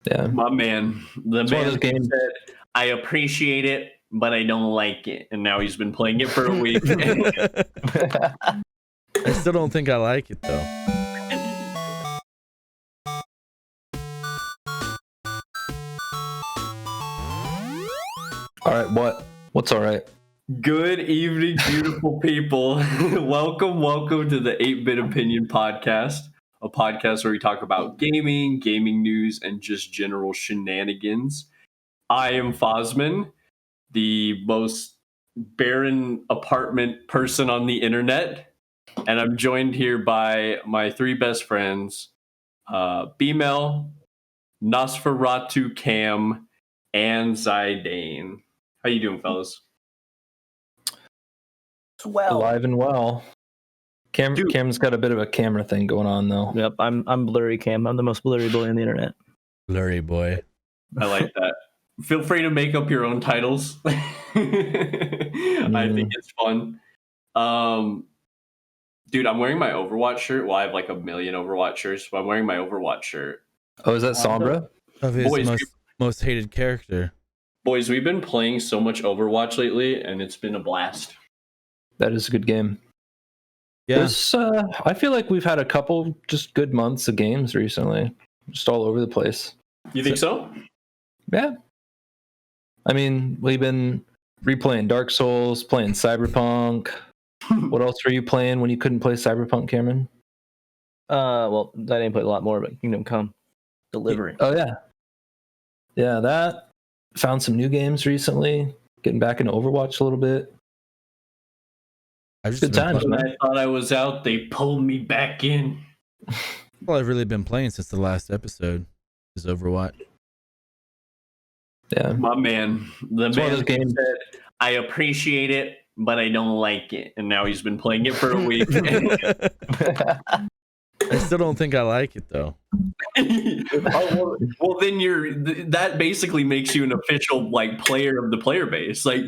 Yeah. My man. The It's one of man those games. said, I appreciate it, but I don't like it. And now he's been playing it for a week. I still don't think I like it though. All right, what's all right? Good evening, beautiful people. welcome to the 8-Bit Opinion Podcast, a podcast where we talk about gaming news, and just general shenanigans. I am Fosman, the most barren apartment person on the internet, and I'm joined here by my three best friends, Bmel, Nosferatu Cam, and Zidane. How you doing, fellas? Alive and well. Cam's got a bit of a camera thing going on though. Yep, I'm blurry Cam. I'm the most blurry boy on the internet. Blurry boy. I like that. Feel free to make up your own titles. I think it's fun. Dude, I'm wearing my Overwatch shirt. Well, I have like a million Overwatch shirts, but I'm wearing my Overwatch shirt. Oh, is that Sombra? Of his Boys, most hated character. Boys, we've been playing so much Overwatch lately, and it's been a blast. That is a good game. Yeah. I feel like we've had a couple just good months of games recently, just all over the place. You think so? Yeah. I mean, we've been replaying Dark Souls, playing Cyberpunk. What else were you playing when you couldn't play Cyberpunk, Cameron? Well, I didn't play a lot more, but Kingdom Come Delivery. Oh yeah. Yeah, that. Found some new games recently. Getting back into Overwatch a little bit. I've just Good been times, When man. I thought I was out, they pulled me back in. All I've really been playing since the last episode is Overwatch. Yeah. My man. The It's one of man those games. said, I appreciate it, but I don't like it. And now he's been playing it for a week. I still don't think I like it though. well, then that basically makes you an official like player of the player base. Like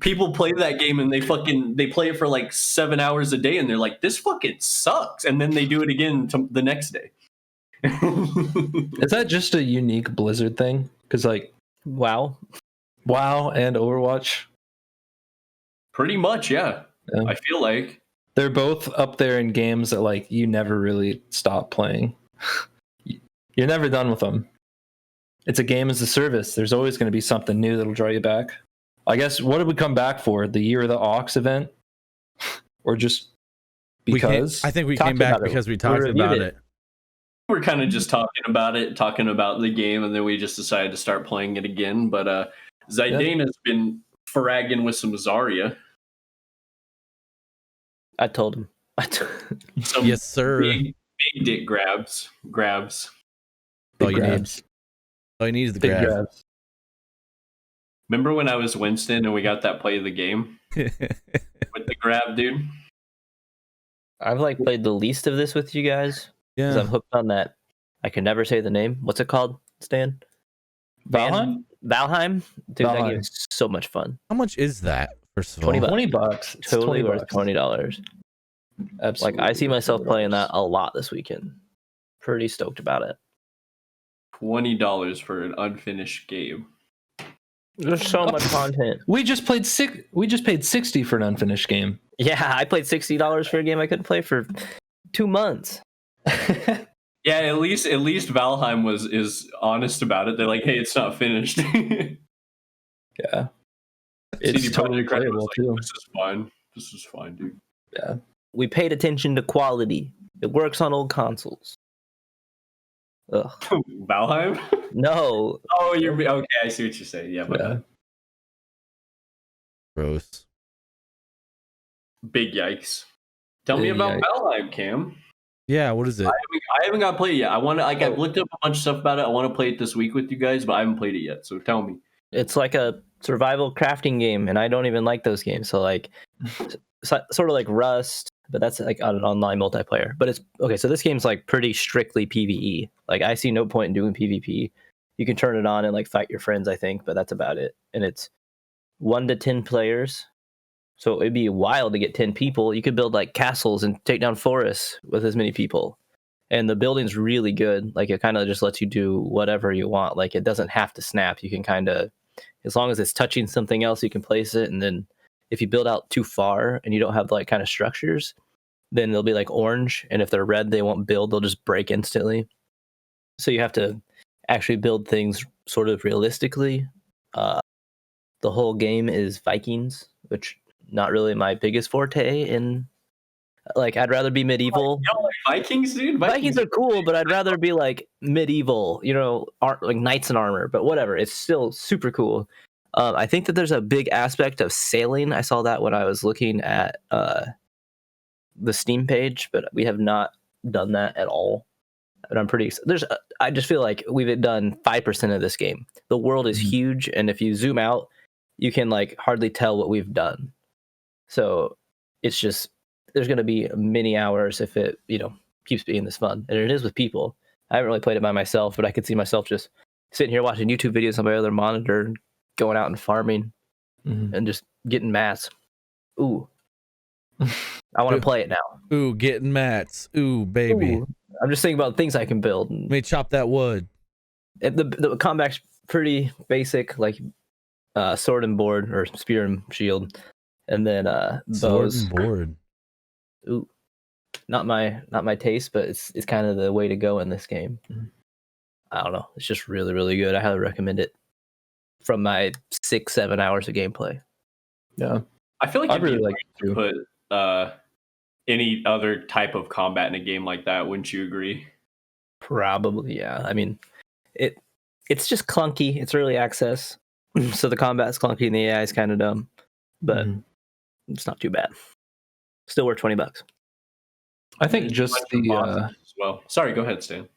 people play that game and they play it for like 7 hours a day and they're like, this fucking sucks, and then they do it again the next day. Is that just a unique Blizzard thing? Because like WoW and Overwatch, Pretty much, yeah. I feel like they're both up there in games that like you never really stop playing. You're never done with them. It's a game as a service. There's always going to be something new that'll draw you back. I guess, what did we come back for? The Year of the Ox event? Or just because? I think we came back because we talked about it. we're kind of just talking about the game, and then we just decided to start playing it again. But Zidane has been fragging with some Zarya. I told him. Some Yes, sir. Big dick grabs. All you grabs. need is the Big grab. grabs. Remember when I was Winston and we got that play of the game with the grab, dude? I've like played the least of this with you guys because Yeah. I'm hooked on that. I can never say the name. What's it called, Stan? Valheim? Valheim? Dude, that Valheim. game is so much fun. How much is that? First of all, $20. $20. It's Totally $20. worth $20. Absolutely. Like I see myself playing that a lot this weekend. Pretty stoked about it. $20 for an unfinished game. There's so much content. We just paid 60 for an unfinished game. Yeah, I played $60 for a game I couldn't play for 2 months. Yeah, at least Valheim is honest about it. They're like, hey, it's not finished. Yeah. It's CD totally Projekt Red was playable like, too. This is fine, dude. Yeah. We paid attention to quality. It works on old consoles. Ugh. Valheim? No. Oh, you're okay. I see what you're saying. Yeah, but Yeah. gross. big yikes. Tell me Big about yikes. Valheim, Cam. Yeah, what is it? I haven't got to play it yet. I've looked up a bunch of stuff about it. I want to play it this week with you guys, but I haven't played it yet. So tell me. It's like a survival crafting game, and I don't even like those games. So like, sort of like Rust, but that's like on an online multiplayer. But it's okay. So this game's like pretty strictly PvE. Like I see no point in doing PvP. You can turn it on and like fight your friends, I think, but that's about it. And it's 1 to 10 players. So it'd be wild to get 10 people. You could build like castles and take down forests with as many people. and the building's really good. Like it kind of just lets you do whatever you want. Like it doesn't have to snap. You can kind of, as long as it's touching something else, you can place it. And then if you build out too far and you don't have like kind of structures, then they'll be like orange. And if they're red, they won't build. They'll just break instantly. So you have to actually build things sort of realistically. The whole game is Vikings, which not really my biggest forte in. Like I'd rather be medieval. Y'all like Vikings, dude? Vikings are cool, but I'd rather be like medieval, like knights in armor. But whatever, it's still super cool. I think that there's a big aspect of sailing. I saw that when I was looking at the Steam page, but we have not done that at all. And I'm pretty. I just feel like we've done 5% of this game. The world is huge, and if you zoom out, you can like hardly tell what we've done. So it's just there's going to be many hours if it keeps being this fun, and it is with people. I haven't really played it by myself, but I could see myself just sitting here watching YouTube videos on my other monitor, and going out and farming, and just getting mats. Ooh, I want to play it now. Ooh, getting mats. Ooh, baby. Ooh. I'm just thinking about things I can build. Let me chop that wood. The combat's pretty basic, like sword and board or spear and shield, and then Sword bows. and board. Ooh, not my taste, but it's kind of the way to go in this game. I don't know. It's just really, really good. I highly recommend it. From my 6-7 hours of gameplay. Yeah, I feel like I I'd really be like to put any other type of combat in a game like that. Wouldn't you agree? Probably, yeah. I mean, it's just clunky. It's early access, so the combat's clunky and the AI is kind of dumb, but it's not too bad. Still worth $20. I think just the as well. Sorry, go ahead, Stan.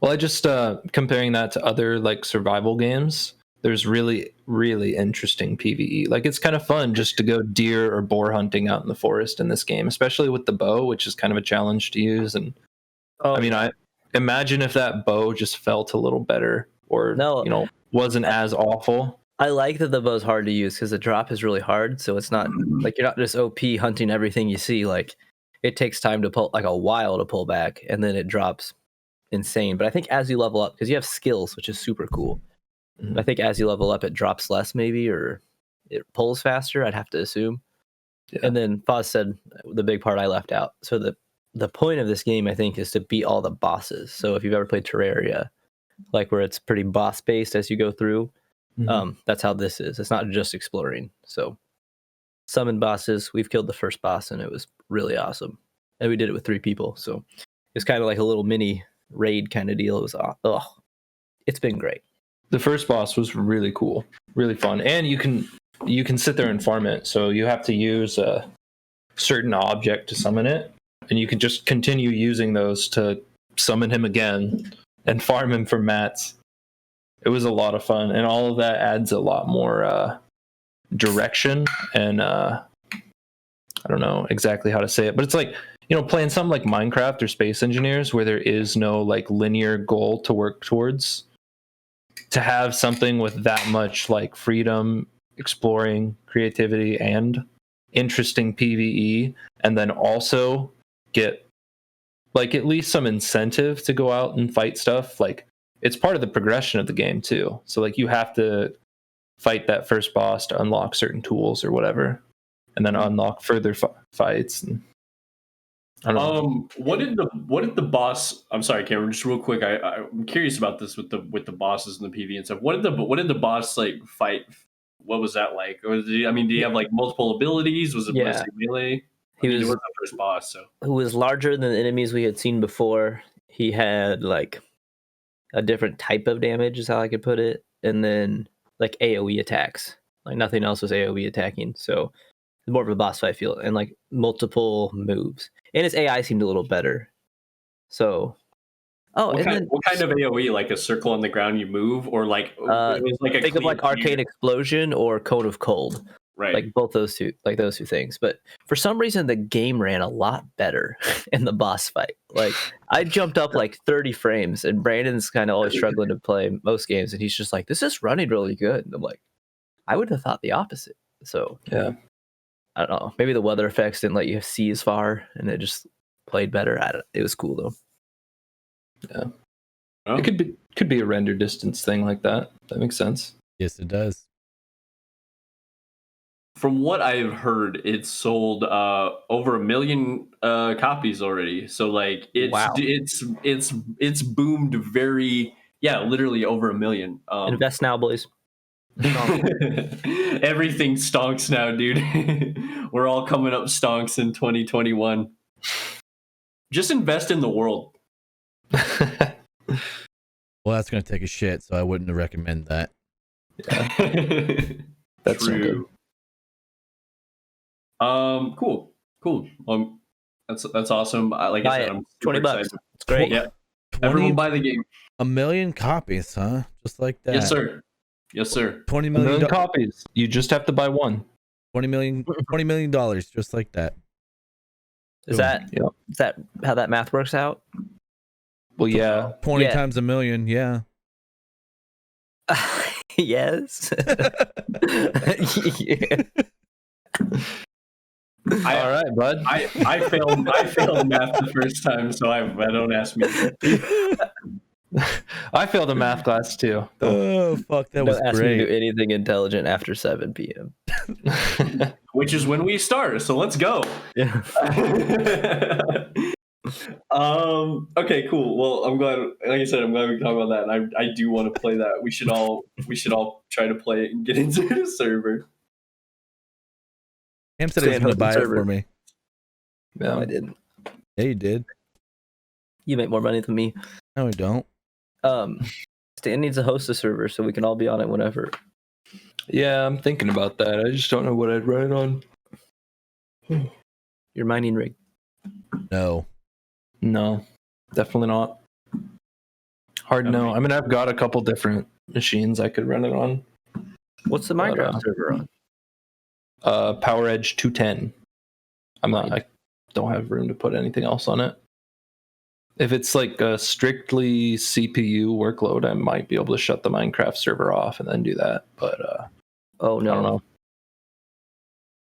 well, I just comparing that to other like survival games. There's really, really interesting PvE. Like it's kind of fun just to go deer or boar hunting out in the forest in this game, especially with the bow, which is kind of a challenge to use. And I imagine if that bow just felt a little better, or wasn't as awful. I like that the bow's hard to use because the drop is really hard. So it's not like you're not just OP hunting everything you see. Like it takes time to pull, like a while to pull back, and then it drops insane. But I think as you level up, because you have skills, which is super cool. I think as you level up, it drops less, maybe, or it pulls faster. I'd have to assume. Yeah. And then Foz said the big part I left out. So the point of this game, I think, is to beat all the bosses. So if you've ever played Terraria, like where it's pretty boss based as you go through, that's how this is. It's not just exploring. So summon bosses. We've killed the first boss, and it was really awesome. And we did it with 3 people. So it's kind of like a little mini raid kind of deal. It was it's been great. The first boss was really cool, really fun, and you can sit there and farm it. So you have to use a certain object to summon it, and you can just continue using those to summon him again and farm him for mats. It was a lot of fun, and all of that adds a lot more direction, and I don't know exactly how to say it, but it's like playing something like Minecraft or Space Engineers, where there is no like linear goal to work towards. To have something with that much like freedom, exploring, creativity, and interesting PvE, and then also get like at least some incentive to go out and fight stuff, like it's part of the progression of the game too. So like you have to fight that first boss to unlock certain tools or whatever, and then unlock further fights. And I don't know. What did the boss? I'm sorry, Cameron. Just real quick, I'm curious about this with the bosses and the PV and stuff. What did the boss like fight? What was that like? Or did you have like multiple abilities? Was it mostly melee? He was the first boss, so who was larger than the enemies we had seen before. He had like a different type of damage, is how I could put it, and then like AOE attacks. Like nothing else was AOE attacking, so more of a boss fight feel, and like multiple moves. And his AI seemed a little better. So, what kind of AOE? Like a circle on the ground you move, or like it was like a think of like Arcane Explosion or Cone of Cold, right? Like both those two things. But for some reason, the game ran a lot better in the boss fight. Like I jumped up like 30 frames, and Brandon's kind of always struggling to play most games, and he's just like, "This is running really good." And I'm like, I would have thought the opposite. So yeah. I don't know. Maybe the weather effects didn't let you see as far, and it just played better. It was cool though. Oh, It could be a render distance thing like that. That makes sense. Yes, it does. from what I've heard, it's sold over 1 million copies already. So like Wow. it's boomed very literally over 1 million. Invest now, boys. Everything stonks now, dude. We're all coming up stonks in 2021. Just invest in the world. Well, that's gonna take a shit, so I wouldn't recommend that. That's no good. Cool. That's awesome. Like Buy I said, it. I'm super $20. excited. It's great. Yeah, everyone buy the game. 1 million copies, huh? Just like that. Yes, sir. Yes, sir. 20 1 million, million copies. You just have to buy one. $20 million, just like that. Is that how that math works out? Well, yeah. 20 Yeah. times 1 million, yeah. Yes. Yeah. All right, bud. I failed math the first time, so I don't ask me. I failed a math class too. Oh, fuck, that was Don't ask me to do great. anything intelligent after 7 p.m. Which is when we start. So let's go. Yeah. Okay, cool. Well, I'm glad. Like I said, I'm glad we can talk about that. And I do want to play that. We should all try to play it and get into the server. Cam said he was going to buy it for me. No, Yeah. I didn't. Yeah, you did. You make more money than me. No, I don't. Stan needs to host a server so we can all be on it whenever. Yeah, I'm thinking about that. I just don't know what I'd run it on. Your mining rig. No. No, definitely not. Hard no. I mean, I've got a couple different machines I could run it on. What's the Minecraft server on? Power Edge 210. I don't have room to put anything else on it. If it's like a strictly CPU workload, I might be able to shut the Minecraft server off and then do that. But Oh no. I don't know.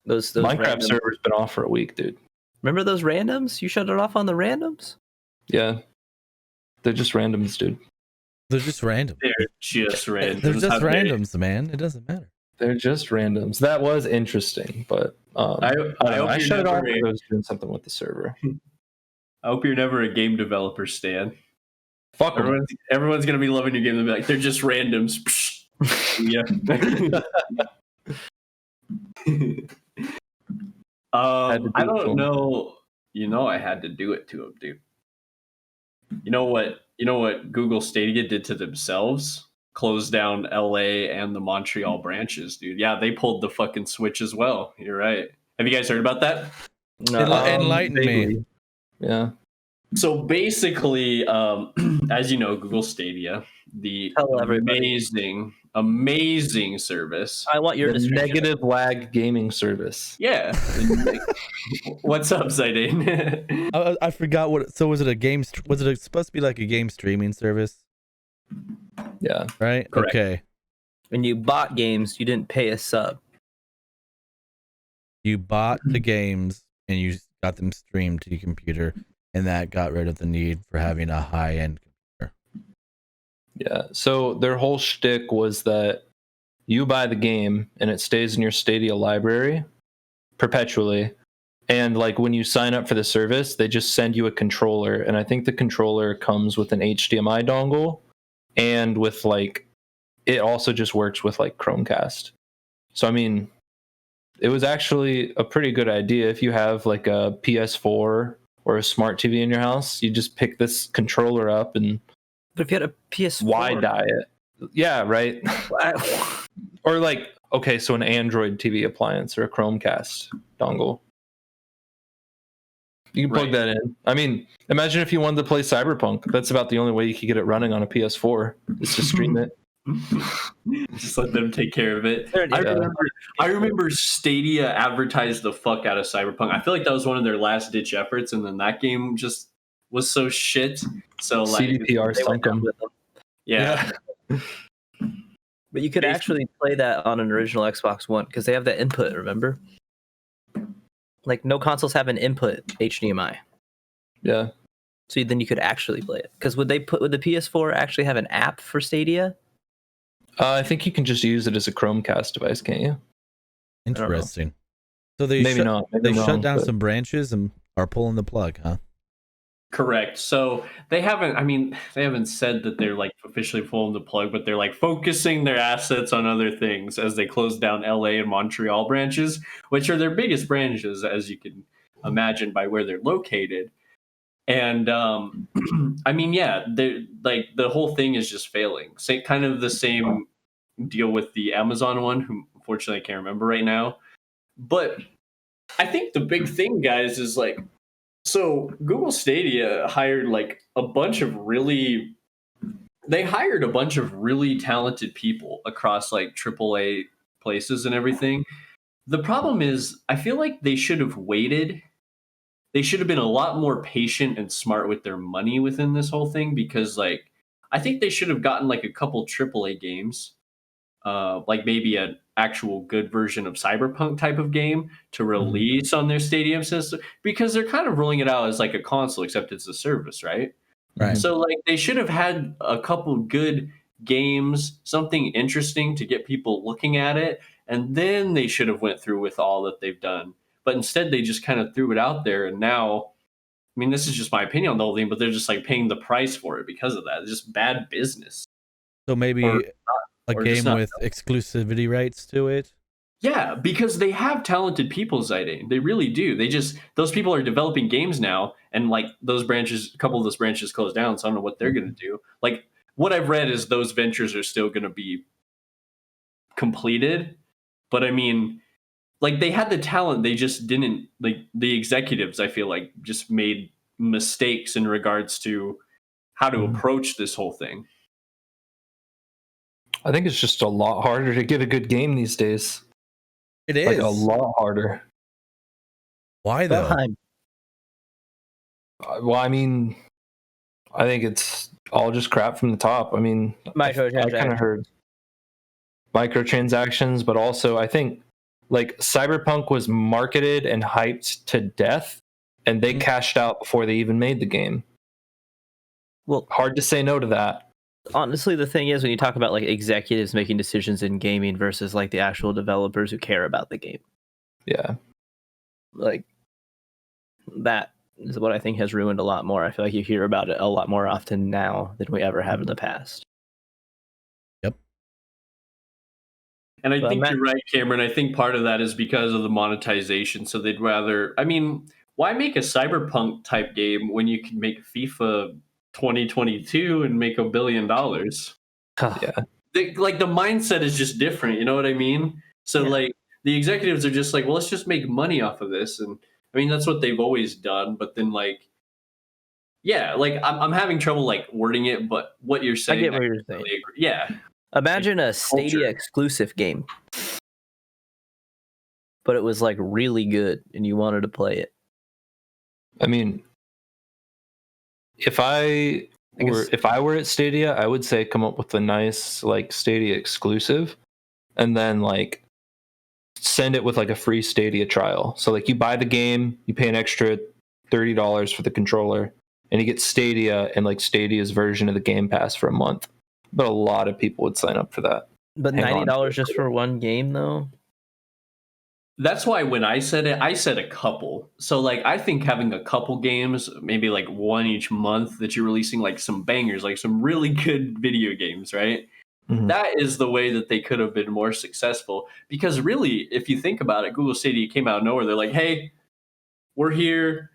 Those Minecraft random... server's been off for a week, dude. Remember those randoms? You shut it off on the randoms? Yeah. They're just randoms, dude. They're just random. They're just random. They're just randoms, man. It doesn't matter. They're just randoms. That was interesting, but I I shut it off because I was doing something with the server. I hope you're never a game developer, Stan. Fuck 'em. Everyone's gonna be loving your game. They'll be like, they're just randoms. Yeah. I don't know. You know, I had to do it to him, dude. You know what Google Stadia did to themselves? Closed down LA and the Montreal branches, dude. Yeah, they pulled the fucking switch as well. You're right. Have you guys heard about that? No. Enlighten me. Vaguely. Yeah. So basically, as you know, Google Stadia, the Tell everybody. amazing service. I want your The description. negative lag gaming service. Yeah. What's up, Zaydane? I forgot what. So was it a game? Was it supposed to be like a game streaming service? Yeah. Right. Correct. Okay. When you bought games, you didn't pay a sub. You bought the games and you got them streamed to your computer, and that got rid of the need for having a high-end computer. Yeah. So their whole shtick was that you buy the game and it stays in your Stadia library perpetually. And like when you sign up for the service, they just send you a controller. And I think the controller comes with an HDMI dongle and with like, it also just works with like Chromecast. So, I mean, it was actually a pretty good idea. If you have like a PS4 or a smart TV in your house, you just pick this controller up and But if you had a PS4, wide diet. Yeah, right. Or like, okay, so an Android TV appliance or a Chromecast dongle. You can plug that in. I mean, imagine if you wanted to play Cyberpunk. That's about the only way you could get it running on a PS4 is to stream it. Just let them take care of it. Yeah. I remember Stadia advertised the fuck out of Cyberpunk. I feel like that was one of their last ditch efforts, and then that game just was so shit. So like CDPR they sunk went down them. with them. yeah. But you could actually play that on an original Xbox One because they have that input, remember? Like, no consoles have an input HDMI. Yeah. So then you could actually play it. Because would the PS4 actually have an app for Stadia? I think you can just use it as a Chromecast device, can't you? Interesting. So they Maybe not. Maybe they I'm shut wrong, down but- some branches and are pulling the plug, huh? Correct. So they haven't. I mean, they haven't said that they're like officially pulling the plug, but they're like focusing their assets on other things as they close down LA and Montreal branches, which are their biggest branches, as you can imagine by where they're located. And I mean, yeah, they're like the whole thing is just failing. Say kind of the same deal with the Amazon one, who unfortunately I can't remember right now. But I think the big thing, guys, is like, so Google Stadia hired like a bunch of really, they hired a bunch of really talented people across like AAA places and everything. The problem is, I feel like they should have waited. They should have been a lot more patient and smart with their money within this whole thing, because like I think they should have gotten like a couple AAA games, like maybe an actual good version of Cyberpunk type of game to release on their Stadium system, because they're kind of rolling it out as like a console, except it's a service, right? Right. So like they should have had a couple good games, something interesting to get people looking at it, and then they should have went through with all that they've done. But instead they just kind of threw it out there, and now, I mean, this is just my opinion on the whole thing, but they're just like paying the price for it because of that. It's just bad business. So maybe Or a or just game not. with exclusivity rights to it. Yeah, because they have talented people, Zaide. They really do. They just, those people are developing games now, and like those branches, a couple of those branches closed down, so I don't know what they're going to do. Like what I've read is those ventures are still going to be completed, but I mean, like they had the talent, they just didn't, like the executives, I feel like just made mistakes in regards to how to approach this whole thing. I think it's just a lot harder to get a good game these days. It is. Like a lot harder. Why though? Valheim. Well, I mean, I think it's all just crap from the top. I mean, I kind Microtransactions. of heard microtransactions, but also I think like Cyberpunk was marketed and hyped to death, and they cashed out before they even made the game. Well, Hard to say no to that. honestly, the thing is, when you talk about like executives making decisions in gaming versus like the actual developers who care about the game, Yeah. like that is what I think has ruined a lot more. I feel like you hear about it a lot more often now than we ever have in the past. And I Well, think Matt- you're right, Cameron. I think part of that is because of the monetization. So they'd rather, I mean, why make a cyberpunk type game when you can make FIFA 2022 and make $1 billion? Yeah. Like the mindset is just different. You know what I mean? So Yeah. like the executives are just like, well, let's just make money off of this. And I mean, that's what they've always done. But then like, yeah, like I'm having trouble like wording it, but what you're I saying, get what you're saying. really agree. Yeah. Imagine a Stadia culture. exclusive game, but it was like really good and you wanted to play it. I mean, if I were at Stadia, I would say come up with a nice like Stadia exclusive, and then like send it with like a free Stadia trial. So like you buy the game, you pay an extra $30 for the controller, and you get Stadia and like Stadia's version of the Game Pass for a month. But a lot of people would sign up for that. But Hang on to $90 it. just for one game, though? That's why when I said it, I said a couple. So like I think having a couple games, maybe like one each month that you're releasing, like some bangers, like some really good video games, right? Mhm. That is the way that they could have been more successful. Because really, if you think about it, Google Stadia came out of nowhere. They're like, hey, we're here.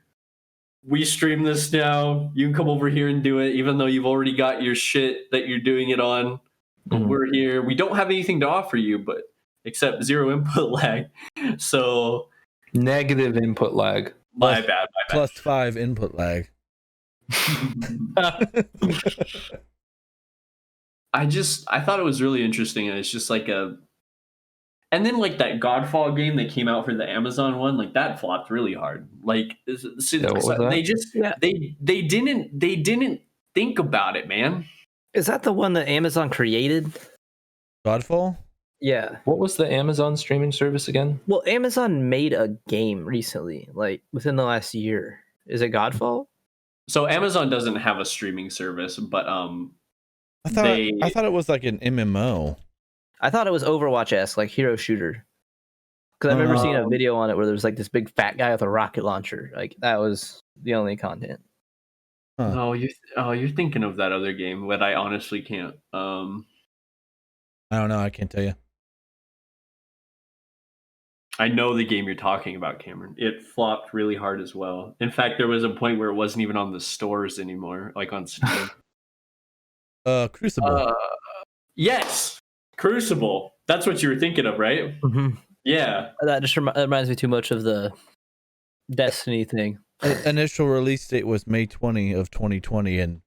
We stream this now. You can come over here and do it, even though you've already got your shit that you're doing it on. But Mhm. we're here. We don't have anything to offer you, but except zero input lag. So Negative input lag. my bad. +5 input lag. I thought it was really interesting, and it's just like and then like that Godfall game that came out for the Amazon one, like that flopped really hard. Like Yeah, what was that? they just Yeah. they didn't think about it, man. Is that the one that Amazon created? Godfall? Yeah. What was the Amazon streaming service again? Well, Amazon made a game recently, like within the last year. Is it Godfall? So Amazon doesn't have a streaming service, but I thought it was like an MMO. I thought it was Overwatch-esque, like hero shooter. Because I remember seeing a video on it where there was like this big fat guy with a rocket launcher. Like that was the only content. Huh. No, you're thinking of that other game, but I honestly can't. I don't know. I can't tell you. I know the game you're talking about, Cameron. It flopped really hard as well. In fact, there was a point where it wasn't even on the stores anymore, like on Steam. Crucible. Yes, Crucible. That's what you were thinking of, right? Mm-hmm. Yeah. That just reminds me too much of the Destiny thing. Initial release date was May 20 of 2020, and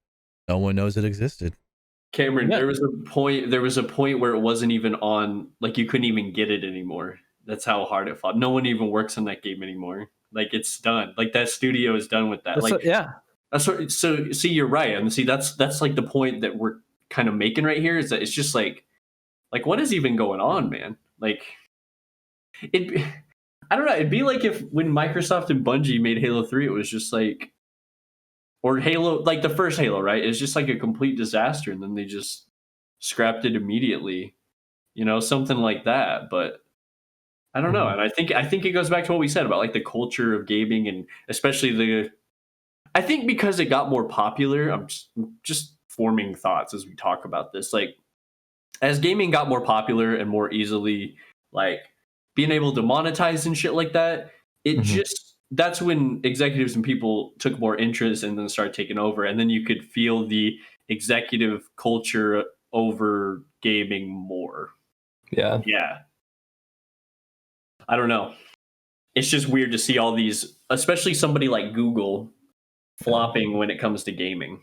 no one knows it existed. Cameron, Yeah. there was a point where it wasn't even on, like you couldn't even get it anymore. That's how hard it fought. No one even works on that game anymore. Like it's done. Like that studio is done with that. Yeah. That's what. So see, you're right, and see that's like the point that we're kind of making right here is that it's just like what is even going on, man? Like it. I don't know. It'd be like if when Microsoft and Bungie made Halo 3, it was just like, or Halo, like the first Halo, right? It's just like a complete disaster, and then they just scrapped it immediately. You know, something like that. But I don't know, and I think it goes back to what we said about like the culture of gaming, and especially I think because it got more popular. I'm just forming thoughts as we talk about this. Like as gaming got more popular and more easily like being able to monetize and shit like that, it just that's when executives and people took more interest and then started taking over, and then you could feel the executive culture over gaming more. Yeah. I don't know. It's just weird to see all these, especially somebody like Google, flopping when it comes to gaming.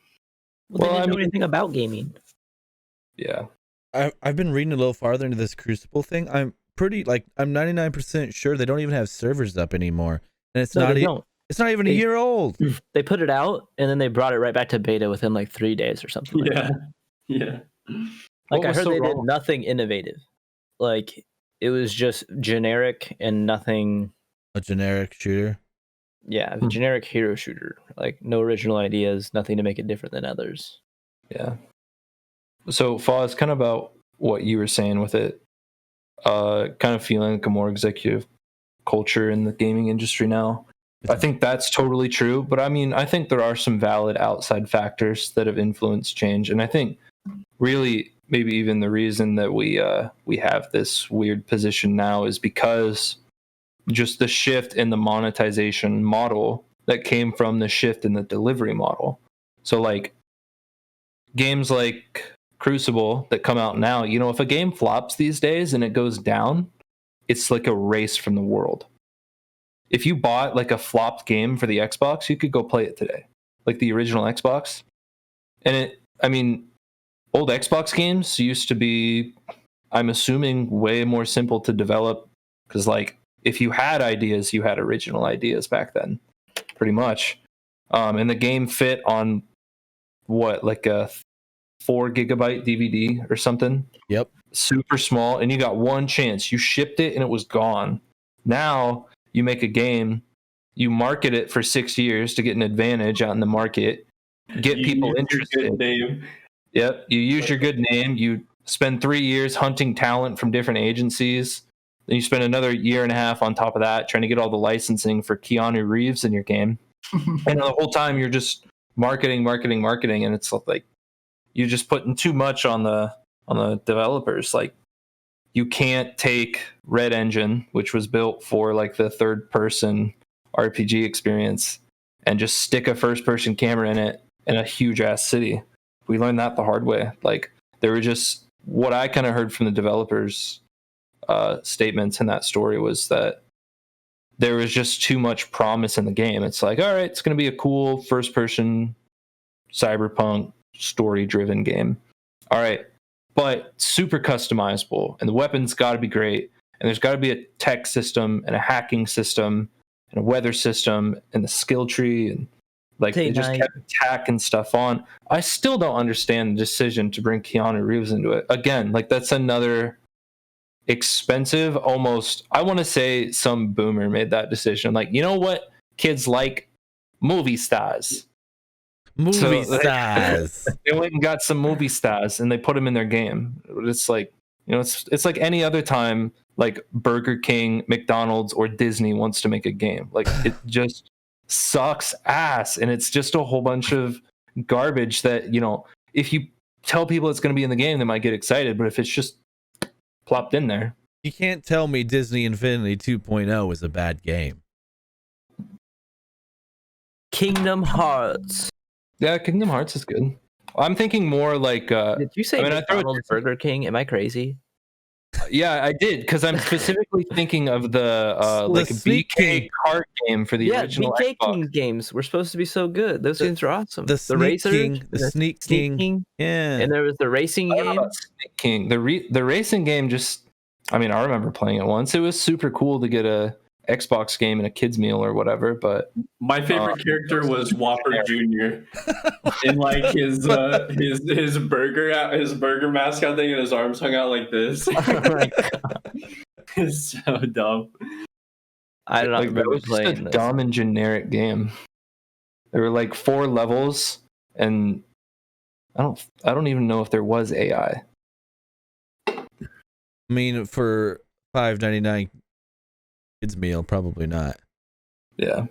Well, they didn't know anything about gaming. Yeah. I've been reading a little farther into this Crucible thing. I'm 99% sure they don't even have servers up anymore, and it's not even a year old. They put it out and then they brought it right back to beta within like 3 days or something. Like that. Yeah. Like I heard they did nothing innovative. Like it was just generic and nothing. A generic shooter. Yeah, a generic hero shooter. Like no original ideas, nothing to make it different than others. Yeah. So, Foz, kind of about what you were saying with it, kind of feeling like a more executive culture in the gaming industry now. I think that's totally true. But I mean, I think there are some valid outside factors that have influenced change. And I think really maybe even the reason that we have this weird position now is because just the shift in the monetization model that came from the shift in the delivery model. So like games like Crucible that come out now, you know, if a game flops these days and it goes down, it's like a race from the world. If you bought like a flopped game for the Xbox, you could go play it today, like the original Xbox. And old Xbox games used to be, I'm assuming, way more simple to develop because like if you had ideas, you had original ideas back then, pretty much. And the game fit on what, like a 4 gigabyte DVD or something. Yep. Super small, and you got one chance. You shipped it and it was gone. Now you make a game, you market it for 6 years to get an advantage out in the market, get people interested. Yep. You use your good name. You spend 3 years hunting talent from different agencies. Then you spend another year and a half on top of that trying to get all the licensing for Keanu Reeves in your game. And the whole time you're just marketing, and it's like you're just putting too much on the developers. Like you can't take Red Engine, which was built for like the third person RPG experience, and just stick a first person camera in it in a huge ass city. We learned that the hard way. Like there were just, what I kind of heard from the developers statements in that story was that there was just too much promise in the game. It's like, all right, it's going to be a cool first person cyberpunk story driven game. All right, but super customizable, and the weapons got to be great, and there's got to be a tech system and a hacking system and a weather system and the skill tree, and like they just kept tacking stuff on. I still don't understand the decision to bring Keanu Reeves into it. Again, like that's another expensive, almost, I want to say some boomer made that decision. Like, you know what? Kids like movie stars. Movie So, stars. they went and got some movie stars and they put them in their game. It's like, it's like any other time, like Burger King, McDonald's, or Disney wants to make a game. Like, it just sucks ass, and it's just a whole bunch of garbage that, if you tell people it's going to be in the game, they might get excited, but if it's just plopped in there. You can't tell me Disney Infinity 2.0 is a bad game. Kingdom Hearts. Yeah, Kingdom Hearts is good. I'm thinking more like. Did you say I throw McDonald's, Burger King? Am I crazy? Yeah, I did, because I'm specifically thinking of the like Sneak BK King. kart game for the original BK Xbox. King games were supposed to be so good. Those games are awesome. The Sneak Racers, King. The Sneak King. Yeah. and there was the racing I don't know game. about Sneak King. The racing game just. I mean, I remember playing it once. It was super cool to get a Xbox game and a kids meal or whatever. But my favorite character was Whopper Jr. in like his burger mascot thing, and his arms hung out like this. Oh my God. It's so dumb. I don't like, that remember was just a playing this. dumb and generic game. There were like 4 levels, and I don't even know if there was AI. I mean, for $5.99 kids meal, probably not. Yeah,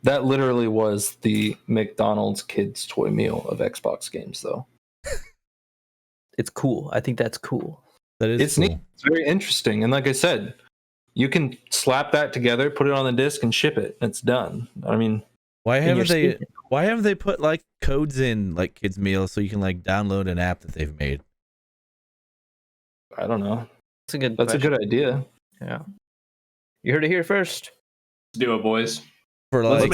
that literally was the McDonald's kids toy meal of Xbox games, though. It's cool. I think that's cool. That is It's cool. neat. It's very interesting, and like I said, you can slap that together, put it on the disc, and ship it. It's done. I mean, Why and haven't you're they? speaking. Why haven't they put like codes in like kids meal so you can like download an app that they've made? I don't know. That's a good. That's a question. good idea. Yeah. You heard it here first. Let's do it, boys. For Let's like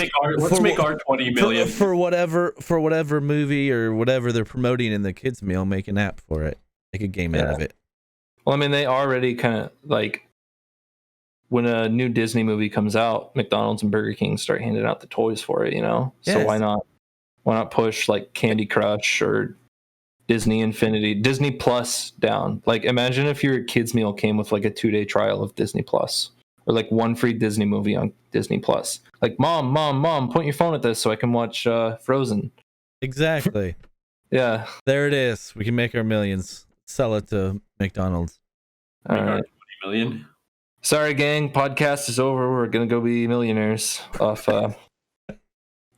make our 20 million. for whatever movie or whatever they're promoting in the kids meal, make an app for it. Make a game out of it. Well, I mean, they already kind of like when a new Disney movie comes out, McDonald's and Burger King start handing out the toys for it, So Yes. why not push like Candy Crush or Disney Infinity, Disney Plus down? Like, imagine if your kids meal came with like a 2-day trial of Disney Plus, or like one free Disney movie on Disney Plus. Like, mom, point your phone at this so I can watch Frozen. Exactly. Yeah. There it is. We can make our millions. Sell it to McDonald's. All Make our right. 20 million. Sorry, gang. Podcast is over. We're gonna go be millionaires off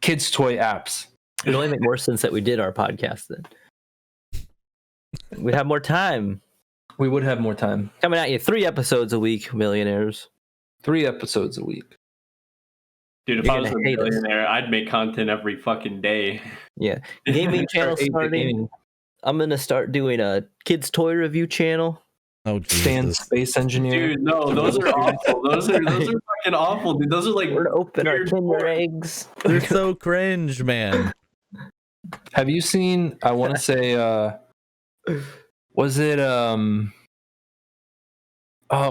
kids toy apps. It'd only make more sense that we did our podcast then. We'd have more time. We would have more time. Coming at you 3 episodes a week, millionaires. 3 episodes a week. Dude, if You're I was a gonna hate us. millionaire, I'd make content every fucking day. Yeah. Gaming channel starting. I'm gonna start doing a kids toy review channel. Oh, Stan Jesus. Space Engineer. Dude, no, those are awful. Those are fucking awful, dude. Those are like We're gonna open our weird Kinder toys. eggs. They're so cringe, man. Have you seen? I want to say, was it? It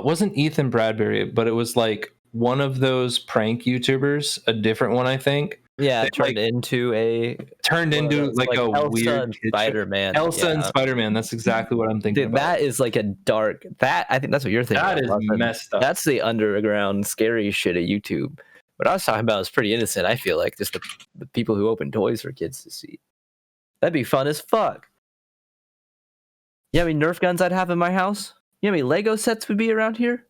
wasn't Ethan Bradbury, but it was like one of those prank YouTubers, a different one, I think. Yeah, They, turned into turned into like a Elsa weird and kid show. Spider-Man. Elsa and Yeah. Spider-Man. That's exactly what I'm thinking Dude, about. that is like a dark. I think that's what you're thinking. That of, is Lachlan. messed up. That's the underground scary shit of YouTube. What I was talking about is pretty innocent. I feel like just the people who open toys for kids to see. That'd be fun as fuck. You know how many Nerf guns I'd have in my house? You know how many Lego sets would be around here?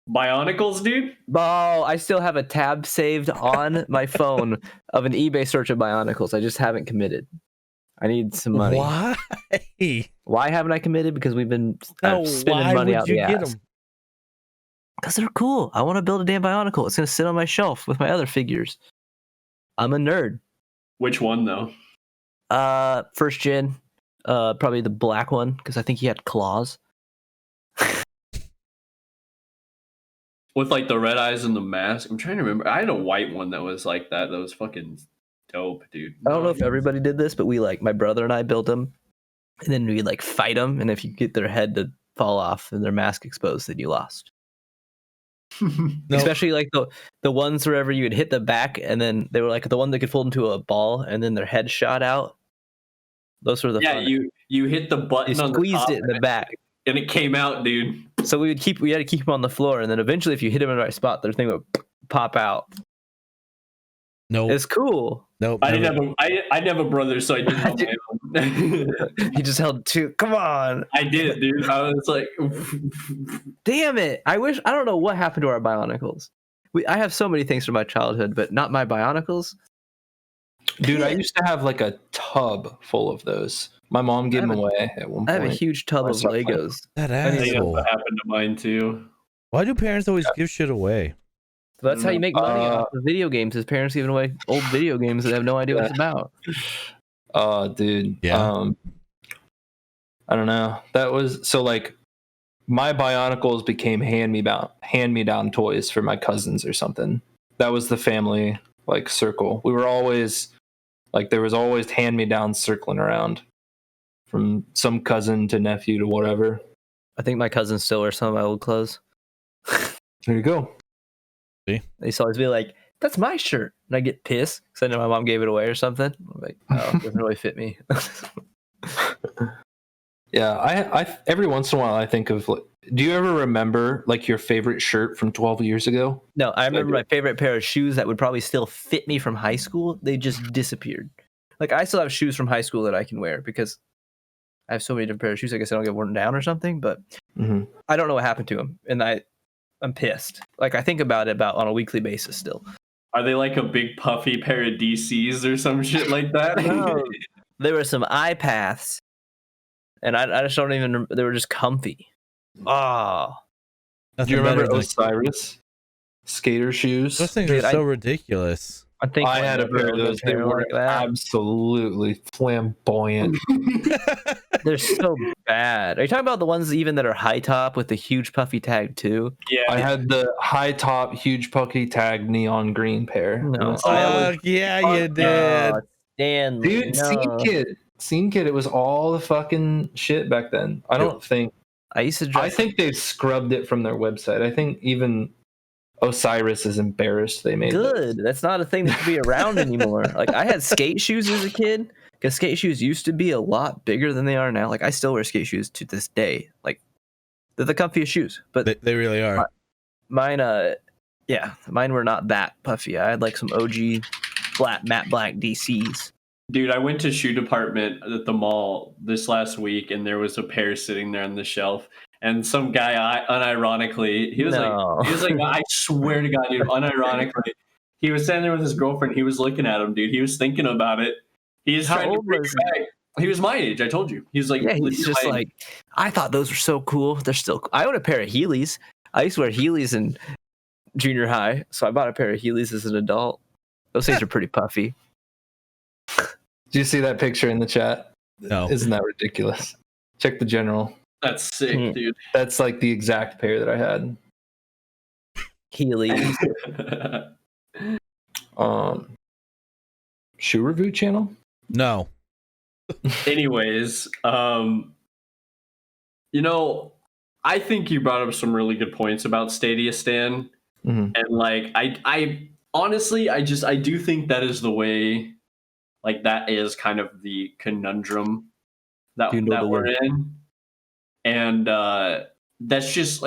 Bionicles, dude. Oh, I still have a tab saved on my phone of an eBay search of Bionicles. I just haven't committed. I need some money. Why? Why haven't I committed? Because we've been No, spending why money would out you the get ass. them? Because they're cool. I want to build a damn Bionicle. It's going to sit on my shelf with my other figures. I'm a nerd. Which one though? First gen. Probably the black one because I think he had claws. With like the red eyes and the mask. I'm trying to remember. I had a white one that was like that. That was fucking dope, dude. I don't know if everybody did this, but my brother and I built them, and then we like fight them, and if you get their head to fall off and their mask exposed, then you lost. No. Especially like the ones wherever you would hit the back, and then they were like the one that could fold into a ball, and then their head shot out. Those were the yeah, fun. you hit the button You on the squeezed top it in the back. and it came out, dude. So we had to keep them on the floor, and then eventually, if you hit them in the right spot, their thing would pop out. Nope. It's cool. Nope. I never. didn't have a brother, so I didn't have my own. He just held two. Come on. I did, dude. I was like, Damn it. I don't know what happened to our Bionicles. I have so many things from my childhood, but not my Bionicles. Dude, I used to have like a tub full of those. My mom gave them away at one point. I have a huge tub of Legos. That I think that's asshole. what happened to mine too. Why do parents always give shit away? But that's how you make money off of video games. His parents giving away old video games that have no idea what it's about. Oh, dude. Yeah. I don't know. That was so like my Bionicles became hand-me-down toys for my cousins or something. That was the family like circle. We were always like there was always hand-me-downs circling around from some cousin to nephew to whatever. I think my cousins still wear some of my old clothes. There you go. They used to always be like, "That's my shirt," and I get pissed because I know my mom gave it away or something. I'm like, "Oh, it doesn't really fit me." Yeah, I every once in a while I think of like, do you ever remember like your favorite shirt from 12 years ago? No, I remember my favorite pair of shoes that would probably still fit me from high school. They just disappeared. Like I still have shoes from high school that I can wear because I have so many different pairs of shoes. I guess they don't get worn down or something, but I don't know what happened to them, and I'm pissed. Like I think about it on a weekly basis still. Are they like a big puffy pair of DCs or some shit like that? No, there were some iPaths, and I just don't even. They were just comfy. Oh, Do you remember Osiris skater shoes? Those things are so ridiculous. I think I had a pair of those. They were absolutely flamboyant. They're so bad. Are you talking about the ones even that are high top with the huge puffy tag too? Yeah, I had the high top, huge puffy tag neon green pair. No, yeah, you did. Stanley, Dude, Scene Kid, it was all the fucking shit back then. I don't think. I used to dress. I think they've scrubbed it from their website. I think even Osiris is embarrassed they made good. those. That's not a thing that should be around anymore. Like I had skate shoes as a kid because skate shoes used to be a lot bigger than they are now. Like I still wear skate shoes to this day. Like they're the comfiest shoes, but They really are. Mine were not that puffy. I had like some OG flat matte black DCs. dude, I went to shoe department at the mall this last week, and there was a pair sitting there on the shelf. And some guy, unironically, he was like, I swear to God, dude, unironically, he was standing there with his girlfriend. He was looking at him, dude. He was thinking about it. He was trying to bring it back. He was my age. I told you. He was like, yeah, he's just like, I thought those were so cool. They're still. I own a pair of Heelys. I used to wear Heelys in junior high, so I bought a pair of Heelys as an adult. Those things are pretty puffy. Do you see that picture in the chat? No. Isn't that ridiculous? Check the general. that's sick, dude. That's like the exact pair that I had. Heelys. Shoe review channel? No. Anyways, I think you brought up some really good points about Stadia Stan. Mm-hmm. And like I honestly I do think that is the way, like that is kind of the conundrum that we're in. And that's just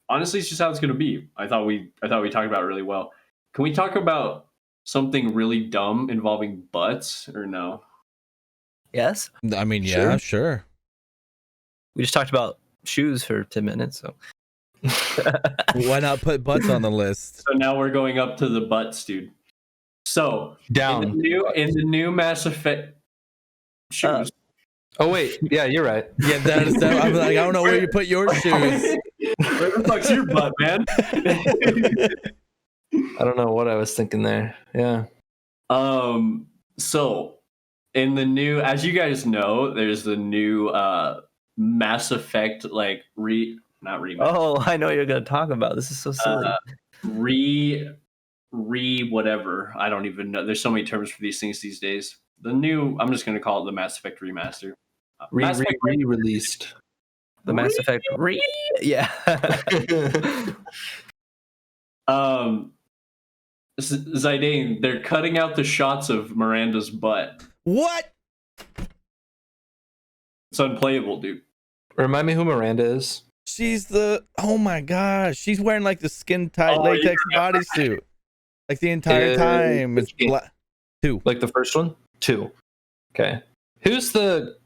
honestly it's just how it's gonna be. I thought we talked about it really well. Can we talk about something really dumb involving butts or no? Yes. I mean, yeah, sure. We just talked about shoes for 10 minutes, so why not put butts on the list? So now we're going up to the butts, dude. So down in the new Mass Effect shoes. Oh wait, yeah, you're right. Yeah, that is. I'm like, I don't know where you put your shoes. Where the fuck's your butt, man? I don't know what I was thinking there. Yeah. So in the new, as you guys know, there's the new Mass Effect not remake. Oh, I know what you're gonna talk about. This is so silly. Whatever. I don't even know. There's so many terms for these things these days. The new, I'm just gonna call it the Mass Effect remaster. Re-released. The Mass Effect yeah. Zidane, they're cutting out the shots of Miranda's butt. What? It's unplayable, dude. Remind me who Miranda is. She's oh my gosh, she's wearing like the skin tight latex bodysuit. Like the entire time. It's two. Like the first one? 2. Okay. Who's the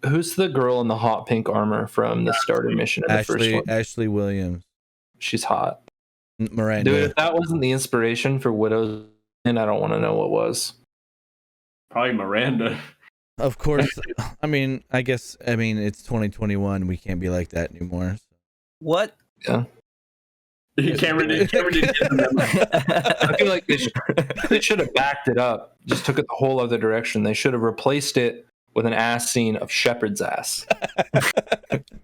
girl in the hot pink armor from the starter mission in the first one? Ashley Williams. She's hot. Miranda. Dude, if that wasn't the inspiration for Widow's, and I don't want to know what was. Probably Miranda. Of course. I mean, it's 2021. We can't be like that anymore. What? Yeah. Cameron did I feel like they should have backed it up. Just took it the whole other direction. They should have replaced it with an ass scene of Shepard's ass.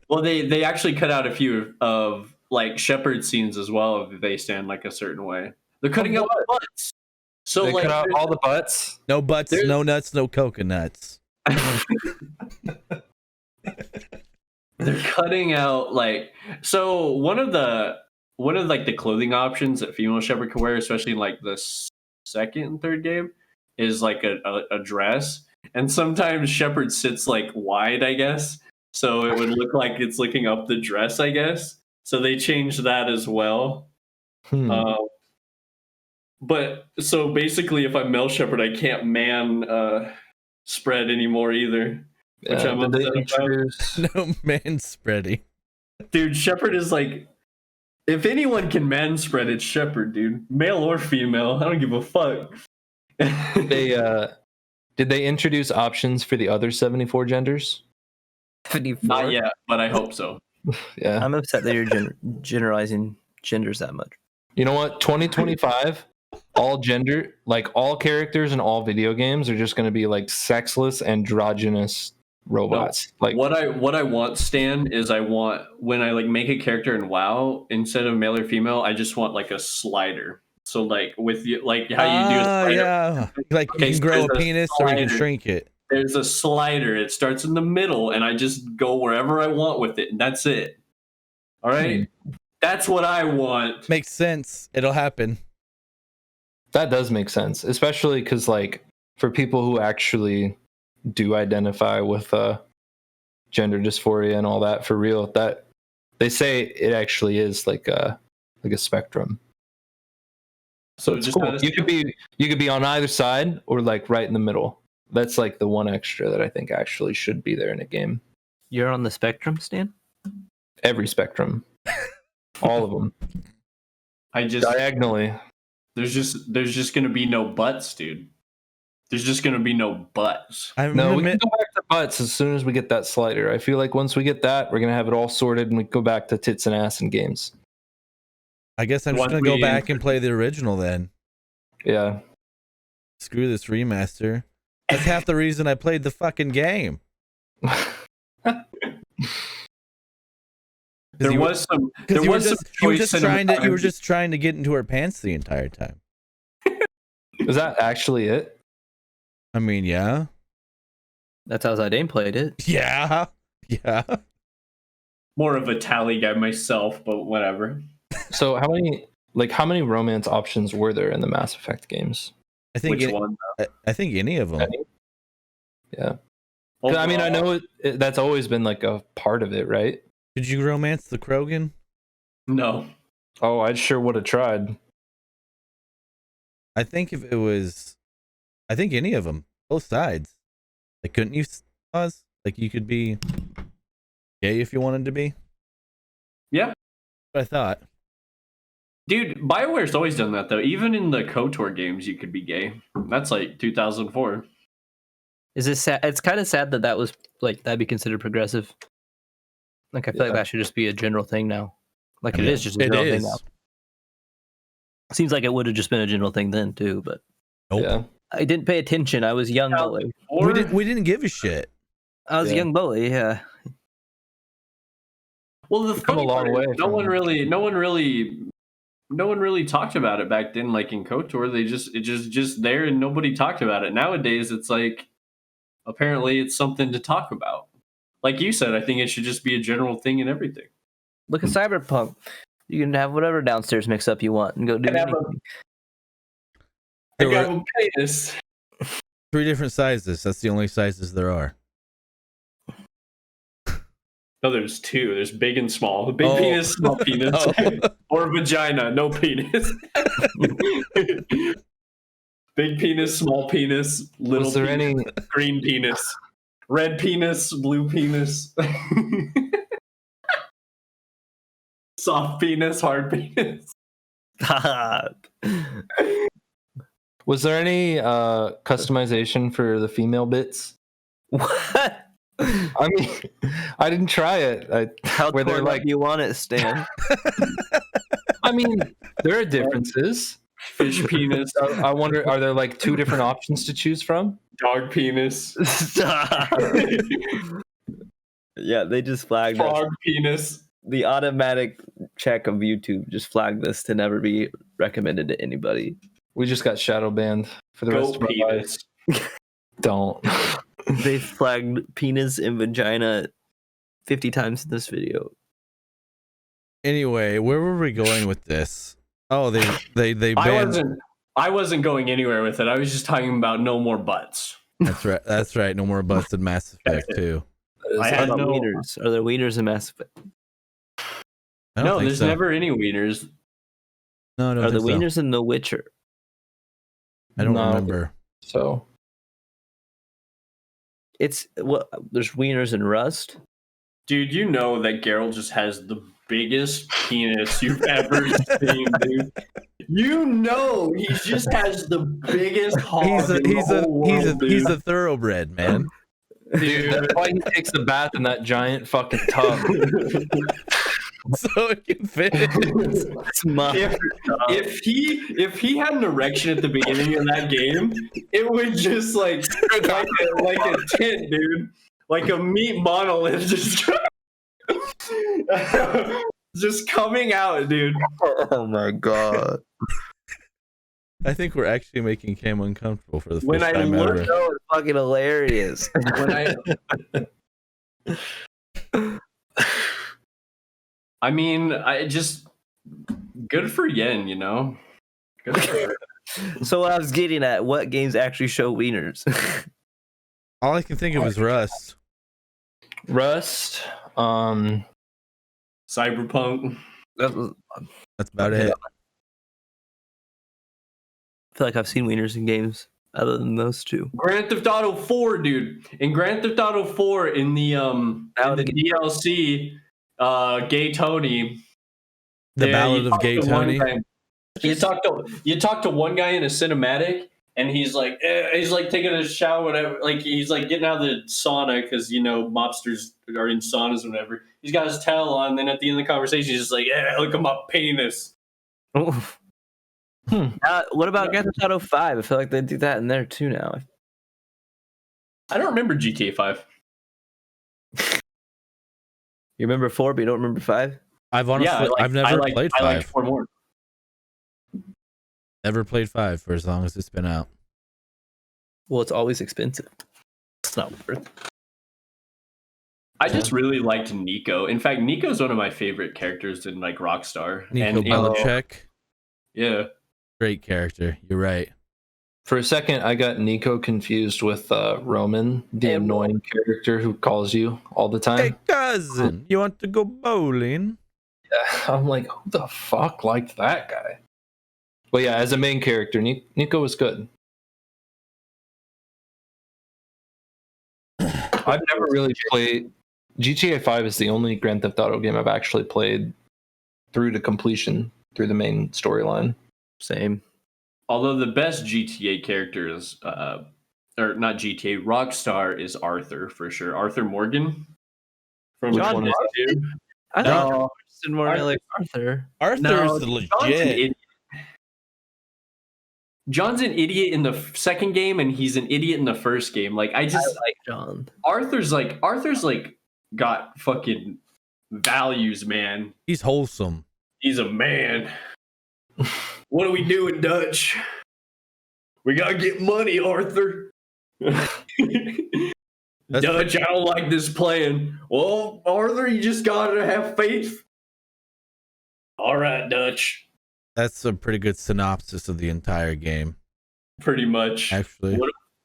Well, they actually cut out a few of like Shepard scenes as well if they stand like a certain way. They're cutting out the butts. So they like cut out all the butts. No butts, no nuts, no coconuts. They're cutting out like so one of the clothing options that female Shepard can wear, especially in like the second and third game, is like a dress. And sometimes Shepard sits like wide, I guess. So it would look like it's looking up the dress, I guess. So they changed that as well. But so basically, if I'm Mel Shepard, I can't man spread anymore either. Which I'm upset about. No man spreading. Dude, Shepard is like, if anyone can man spread, it's Shepard, dude. Male or female, I don't give a fuck. Did they introduce options for the other 74 genders? 74? Not yet, but I hope so. Yeah. I'm upset that you're generalizing genders that much. You know what? 2025, all characters in all video games are just going to be like sexless, androgynous robots. No, like what I want, Stan, is I want when I like make a character in WoW, instead of male or female, I just want like a slider. So like with you, like how you do a slider. Yeah. Like you can grow a penis or you can shrink it. There's a slider. It starts in the middle, and I just go wherever I want with it, and that's it. All right? That's what I want. Makes sense. It'll happen. That does make sense, especially because like for people who actually do identify with gender dysphoria and all that for real, that they say it actually is like a spectrum. So it's cool. You could be on either side or like right in the middle. That's like the one extra that I think actually should be there in a game. You're on the spectrum, Stan? Every spectrum. All of them. Diagonally. There's just gonna be no butts, dude. There's just gonna be no butts. We can go back to butts as soon as we get that slider. I feel like once we get that, we're gonna have it all sorted and we go back to tits and ass in games. I guess I'm just gonna go back and play the original then. Yeah. Screw this remaster. That's half the reason I played the fucking game. You were just trying to get into her pants the entire time. Is that actually it? I mean, yeah. That's how Zidane played it. Yeah. Yeah. More of a tally guy myself, but whatever. So how many romance options were there in the Mass Effect games? I think I think any of them. Yeah. Overall, I mean, I know that's always been like a part of it, right? Did you romance the Krogan? No. Oh, I sure would have tried. I think any of them, both sides. Like, couldn't you, Oz? Like, you could be gay if you wanted to be? Yeah. I thought. Dude, BioWare's always done that, though. Even in the KOTOR games, you could be gay. That's like 2004. Is this sad? It's kind of sad that was like that'd be considered progressive. Like I feel like that should just be a general thing now. Like it is just a general thing now. Seems like it would have just been a general thing then too, but nope. Yeah. I didn't pay attention. I was young bully. We didn't give a shit. I was a young bully. Yeah. Well, the funny part is no one really talked about it back then. Like in KOTOR, it's just there and nobody talked about it. Nowadays, it's like apparently it's something to talk about. Like you said, I think it should just be a general thing in everything. Look at Cyberpunk. You can have whatever downstairs mix up you want and go do anything. I got a penis. 3 different sizes. That's the only sizes there are. No, there's 2. There's big and small. Big penis, small penis. Or vagina, no penis. Big penis, small penis, little Was there penis, any? green penis, red penis, blue penis, soft penis, hard penis. Was there any customization for the female bits? What? I mean, I didn't try it. How where they're torn like, up you want it, Stan? I mean, there are differences. Fish penis, I wonder, are there like two different options to choose from? dog penis, Yeah, they just flagged us. frog penis. The automatic check of YouTube just flagged this to never be recommended to anybody. We just got shadow banned for the rest Goat of our penis. lives. Don't. They flagged penis and vagina 50 times in this video. Anyway, where were we going with this? Oh, they banned. I wasn't going anywhere with it. I was just talking about no more butts. That's right. That's right. No more busted Mass Effect 2. I What had about no. wieners? Are there wieners in Mass Effect? I don't No, think there's so. never any wieners. No, I don't Are the think so. wieners in The Witcher? I don't No. remember. So It's what there's wieners in Rust. Dude, you know that Geralt just has the biggest penis you've ever seen, dude. You know he just has the biggest hog He's a in the whole world, he's dude. a thoroughbred, man. dude, that's why he takes a bath in that giant fucking tub. So it can fit. It's if he had an erection at the beginning of that game, it would just like a tent, dude, like a meat monolith, just coming out, dude. Oh my god! I think we're actually making Cam uncomfortable for the When first I time look ever. So it's fucking hilarious. I mean, I just good for Yen, you know. Good for her. So what I was getting at, what games actually show wieners? All I can think of is Rust. Rust. Cyberpunk. That's about it. I feel like I've seen wieners in games other than those two. Grand Theft Auto 4, dude. In Grand Theft Auto 4, in the DLC, Gay Tony. The you Ballad of talk Gay to one Tony. guy- You talk to one guy in a cinematic, and he's like taking a shower, whatever. Like he's like getting out of the sauna because you know mobsters are in saunas, or whatever. He's got his towel on. And then at the end of the conversation, he's just like, "Yeah, look at my penis." What about Grand Theft Auto 5? I feel like they do that in there too now. I don't remember GTA 5. You remember 4, but you don't remember 5? I've honestly, I've never played 5. I liked 4 more. Never played 5 for as long as it's been out. Well, it's always expensive. It's not worth it. I just really liked Nico. In fact, Nico's one of my favorite characters in like Rockstar. Nico Bellic, Yeah. great character. You're right. For a second, I got Nico confused with Roman, the annoying character who calls you all the time. Hey cousin, you want to go bowling? Yeah, I'm like, who the fuck liked that guy? But yeah, as a main character, Nico was good. I've never really played. GTA 5 is the only Grand Theft Auto game I've actually played through to completion, through the main storyline. Same. Although the best GTA character is, or not GTA, Rockstar is Arthur for sure. Arthur Morgan from John John Dude. I No, think more like Arthur. Arthur's John's an legit. idiot. John's an idiot in the second game, and he's an idiot in the first game. Like I I just like John. Arthur's like got fucking values, man. He's wholesome. He's a man. What are we doing, Dutch? We gotta get money, Arthur. Dutch, I don't like this plan. Well, Arthur, you just gotta have faith. All right, Dutch. That's a pretty good synopsis of the entire game, Pretty much. actually.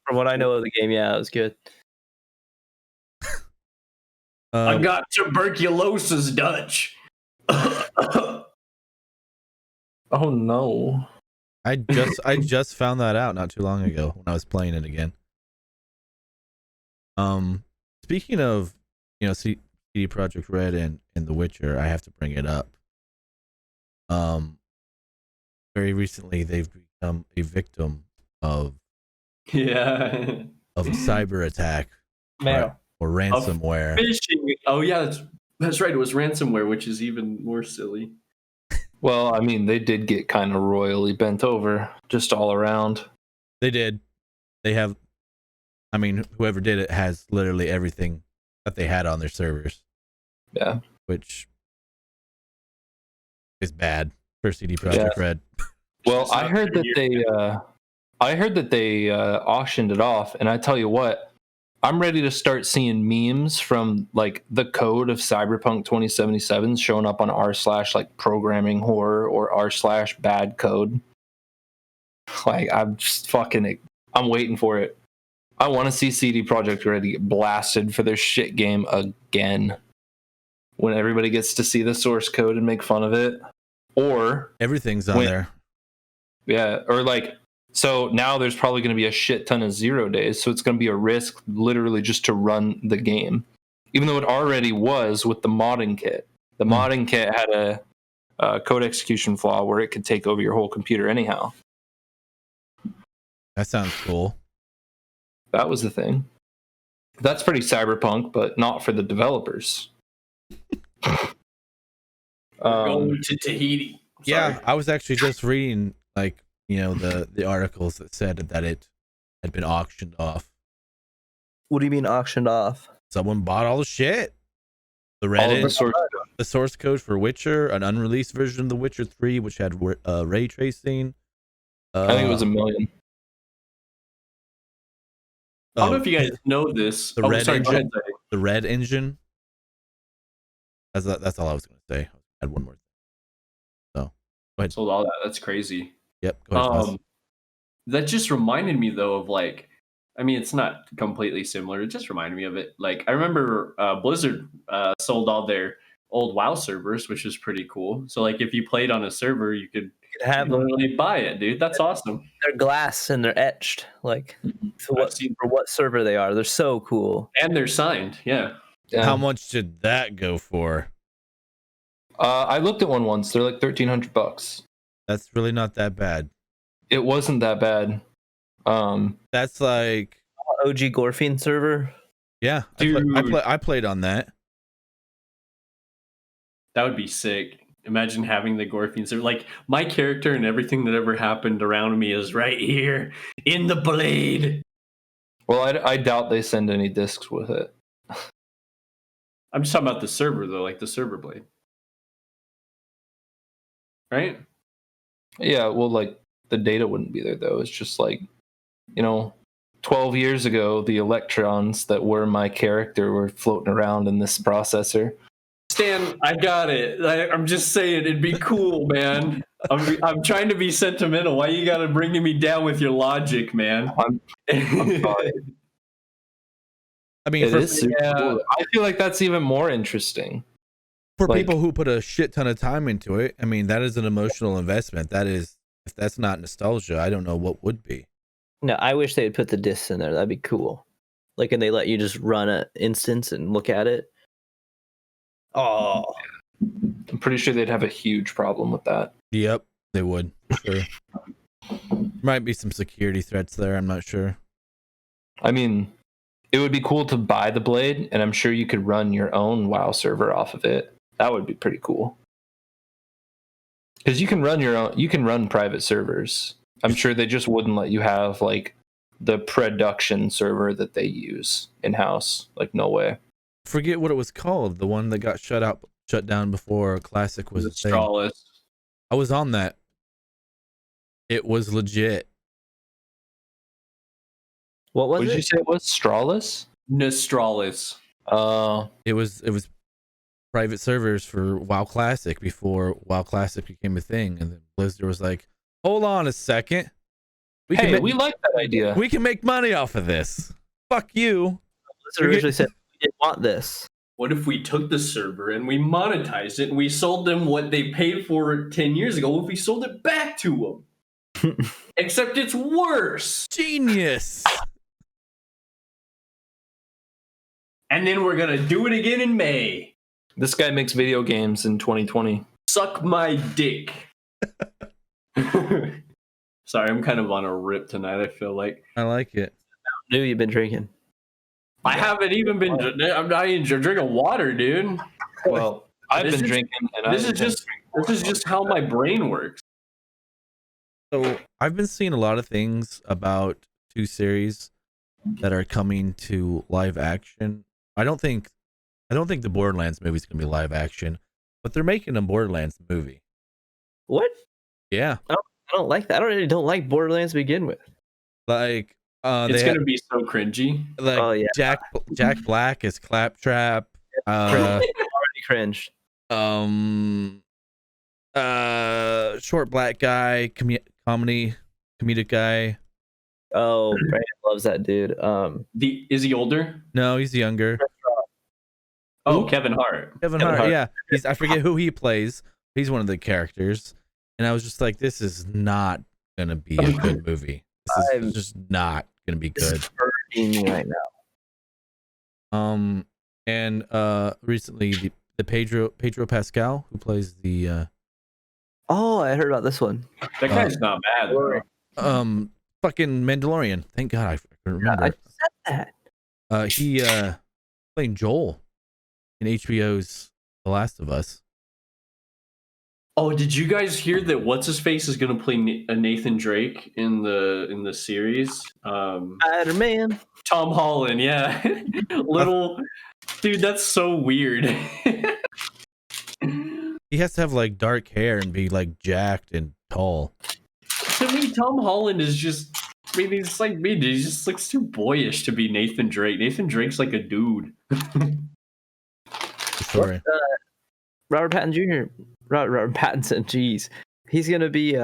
From what I know of the game, yeah, it was good. I got tuberculosis, Dutch. Oh no. I just found that out not too long ago when I was playing it again. Speaking of, CD Projekt Red and The Witcher, I have to bring it up. Very recently they've become a victim of Yeah. a cyber attack Man, or ransomware. Phishing. Oh yeah, that's right. It was ransomware, which is even more silly. Well, I mean, they did get kind of royally bent over, just all around. They did. They have. I mean, whoever did it has literally everything that they had on their servers. Yeah. Which is bad for CD Projekt Red. Well, I heard that they auctioned it off, and I tell you what, I'm ready to start seeing memes from like the code of Cyberpunk 2077 showing up on r/ like programming horror or r/ bad code. Like I'm waiting for it. I want to see CD Projekt Red get blasted for their shit game again. When everybody gets to see the source code and make fun of it, or everything's on there. Yeah, or like, so now there's probably going to be a shit ton of 0 days, so it's going to be a risk literally just to run the game, even though it already was with the modding kit. The modding kit had a code execution flaw where it could take over your whole computer anyhow. That sounds cool. That was the thing. That's pretty cyberpunk, but not for the developers. Going to Tahiti. Yeah, I was actually just reading the articles that said that it had been auctioned off. What do you mean auctioned off? Someone bought all the shit. The source code for Witcher, an unreleased version of The Witcher 3, which had ray tracing. I think it was $1 million. I don't know if you guys know this. The Red engine. That's all I was going to say. I had one more thing. So, go ahead. Sold all that. That's crazy. Yep. Go ahead, that just reminded me though of like, I mean, it's not completely similar. It just reminded me of it. Like I remember Blizzard sold all their old WoW servers, which is pretty cool. So like if you played on a server, you could literally buy it, dude. That's awesome. They're glass and they're etched. Like for what server they are. They're so cool. And they're signed. Yeah. How much did that go for? I looked at one once. They're like $1,300. That's really not that bad. It wasn't that bad. That's like OG Gorfine server. Yeah, I played on that. That would be sick. Imagine having the Gorfine server. Like my character and everything that ever happened around me is right here in the blade. Well, I doubt they send any discs with it. I'm just talking about the server though, like the server blade. Right? Yeah, well, like the data wouldn't be there though. It's just like, 12 years ago, the electrons that were my character were floating around in this processor. Stan, I got it. I'm just saying, it'd be cool, man. I'm trying to be sentimental. Why you gotta bring me down with your logic, man? I'm sorry. I mean, cool. I feel like that's even more interesting. For people who put a shit ton of time into it, I mean, that is an emotional investment. That is, if that's not nostalgia, I don't know what would be. No, I wish they'd put the discs in there. That'd be cool. Like, and they let you just run an instance and look at it. Oh, I'm pretty sure they'd have a huge problem with that. Yep, they would. Sure. Might be some security threats there. I'm not sure. I mean, it would be cool to buy the blade, and I'm sure you could run your own WoW server off of it. That would be pretty cool. Because you can run private servers. I'm sure they just wouldn't let you have like the production server that they use in-house. Like, no way. Forget what it was called. The one that got shut down before Classic was a thing. Strawless. I was on that. It was legit. What did you say it was? Strawless? Nostralis. It was private servers for WoW Classic before WoW Classic became a thing, and then Blizzard was like, "Hold on a second. We like that idea. We can make money off of this. Fuck you." Blizzard originally said we didn't want this. What if we took the server and we monetized it and we sold them what they paid for it 10 years ago? What if we sold it back to them? Except it's worse. Genius. And then we're gonna do it again in May. This guy makes video games in 2020. Suck my dick. Sorry, I'm kind of on a rip tonight, I feel like. I like it. Knew you've been drinking. I haven't even been. I'm not even drinking water, dude. Well, I've This been is- drinking, and This is just how my brain works. So I've been seeing a lot of things about two series that are coming to live action. I don't think the Borderlands movie is gonna be live action, but they're making a Borderlands movie. What? Yeah, I don't like that. I don't like Borderlands to begin with. like It's gonna be so cringy. like Oh, yeah. Jack Black is Claptrap. Already cringed. Short black guy, comedic guy. Oh, Brandon loves that dude. Is he older? No, he's younger. Oh, Who? Kevin Hart. Kevin Kevin Hart, Hart. yeah. I forget who he plays. He's one of the characters. And I was just like, this is not gonna be a good movie. This is just not gonna be This good. is hurting me right now. And recently the Pedro Pascal, who plays the Oh, I heard about this one. That guy's not bad. Though. fucking Mandalorian. Thank God I can remember. I said that. He playing Joel in HBO's The Last of Us. Oh, did you guys hear that? What's his face is gonna play Nathan Drake in the series? Spider-Man. Tom Holland, yeah. Little dude, that's so weird. He has to have like dark hair and be like jacked and tall. To me, Tom Holland is just. I mean, he's like me. He just looks too boyish to be Nathan Drake. Nathan Drake's like a dude. Sorry. Robert Pattinson Jr. Robert Pattinson. Jeez, he's gonna be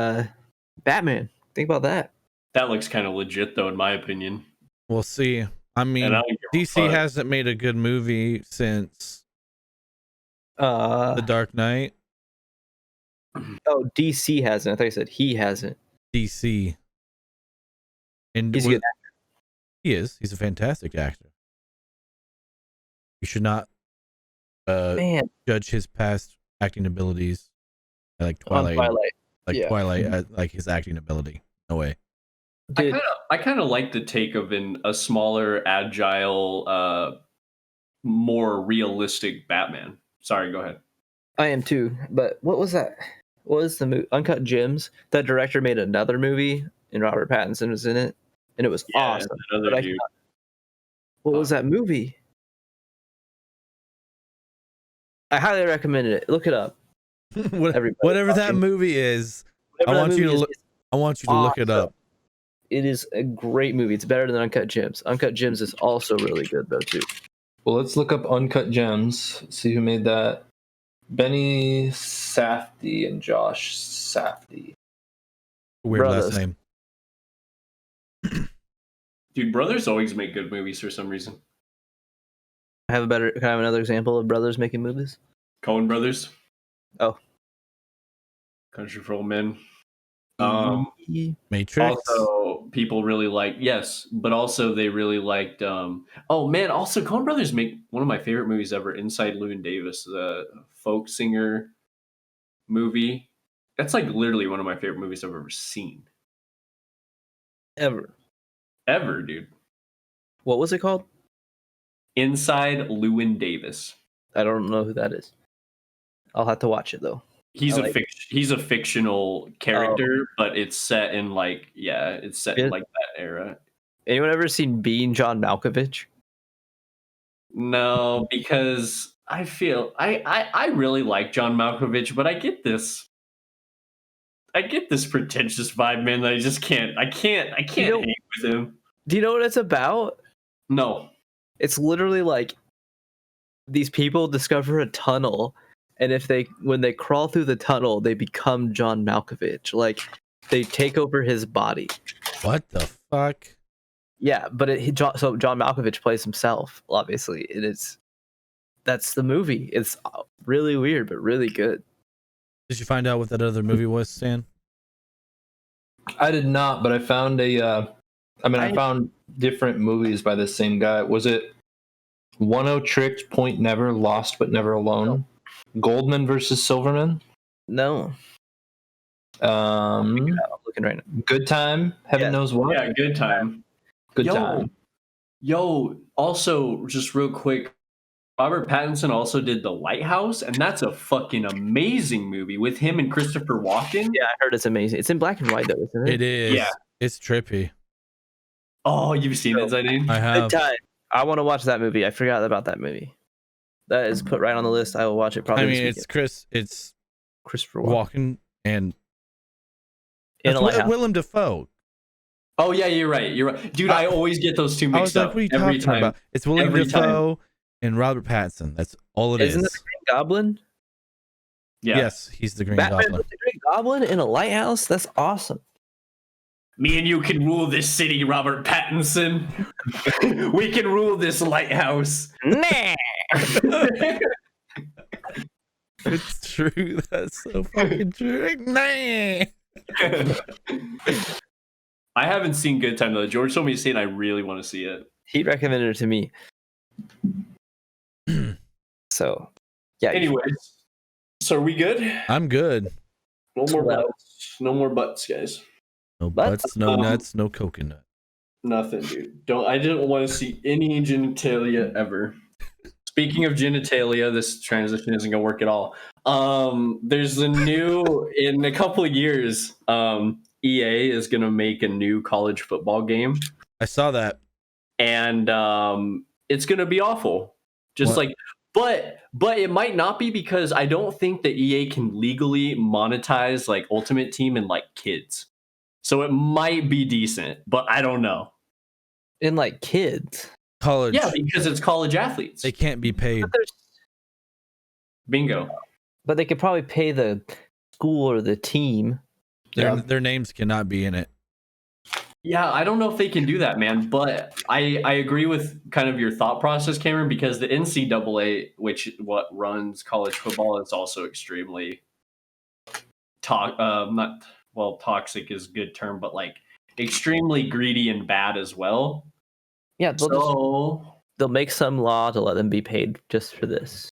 Batman. Think about that. That looks kind of legit, though, in my opinion. We'll see. I mean, And I don't give a DC fuck. hasn't made a good movie since The Dark Knight. Oh, DC hasn't. I thought you said he hasn't. DC. And He's a good. he is. He's a fantastic actor. You should not Man, judge his past acting abilities like on Twilight. Twilight. Like yeah. Twilight, like his acting ability. No way. Dude, I kind of like the take of a smaller, agile, more realistic Batman. Sorry, go ahead. I am too. But what was that? What was the movie? Uncut Gems. That director made another movie, and Robert Pattinson was in it, and it was awesome. Another But dude. what was that movie? I highly recommend it. Look it up. Everybody Whatever that watching. movie is, Whatever I that want you to movie is, look. I want you to look it awesome. up. It is a great movie. It's better than Uncut Gems. Uncut Gems is also really good though too. Well, let's look up Uncut Gems. See who made that. Benny Safdie and Josh Safdie. Weird Brothers. last name. Dude, brothers always make good movies for some reason. Can I have another example of brothers making movies? Coen Brothers. Oh. Country for Old Men. Matrix. Also, people really like but also they really liked. Oh man, also Coen Brothers make one of my favorite movies ever, Inside Llewyn Davis, the folk singer movie. That's like literally one of my favorite movies I've ever seen. Ever. Dude. What was it called? Inside Llewyn Davis. I don't know who that is. I'll have to watch it though. He's I like he's a fictional character, but it's set in like it's set in Good. like that era. Anyone ever seen Being John Malkovich? No, because I feel I really like John Malkovich, but I get this pretentious vibe, man, that I can't know- hang with him. Do you know what it's about? No. It's literally like these people discover a tunnel, and when they crawl through the tunnel, they become John Malkovich. Like they take over his body. What the fuck? Yeah, but so John Malkovich plays himself, obviously. That's the movie. It's really weird, but really good. Did you find out what that other movie was, Stan? I did not, but I found I found different movies by the same guy. Was it 1-0 Tricked, Point Never, Lost but Never Alone? Goldman versus Silverman? No. Um, I'm looking right now. Good Time, Heaven Yes. Knows What? Yeah, good time. Good Yo. Time. Yo, also, just real quick, Robert Pattinson also did The Lighthouse, and that's a fucking amazing movie with him and Christopher Walken. Yeah, I heard it's amazing. It's in black and white though, isn't it? It is. Yeah. It's trippy. Oh, you've seen it, Zaydeen? I Good have. time. I want to watch that movie. I forgot about that movie. That is put right on the list. I will watch it probably. I mean, this weekend. it's Christopher Walken Walken and in a that's lighthouse. Willem Dafoe. Oh, yeah, you're right. You're right. Dude, I always get those two I was mixed like, up what are you every talking time. about? It's Willem Every Dafoe and Robert Pattinson. That's all it is. Isn't it the Green Goblin? Yeah. Yes, he's the Green Batman Goblin. with the Green Goblin in a lighthouse? That's awesome. Me and you can rule this city, Robert Pattinson. We can rule this lighthouse. Nah. It's true. That's so fucking true. Nah. I haven't seen Good Time, though. George told me to see it, and I really want to see it. He recommended it to me. So, yeah. Anyways, so are we good? I'm good. No more Well. butts. No more butts, guys. No But- butts, no nuts, no coconut. Nothing, dude. I didn't want to see any genitalia ever. Speaking of genitalia, this transition isn't gonna work at all. There's a new in a couple of years. EA is gonna make a new college football game, I saw that. and it's gonna be awful. Just What? like, but it might not be because I don't think that EA can legally monetize like Ultimate Team and like kids. So it might be decent, but I don't know. In like kids. College. Yeah, because it's college athletes. They can't be paid. Bingo. But they could probably pay the school or the team. Their names cannot be in it. Yeah, I don't know if they can do that, man. But I agree with kind of your thought process, Cameron, because the NCAA, which what runs college football, is also extremely toxic is a good term, but like extremely greedy and bad as well. Yeah, So they'll make some law to let them be paid just for this.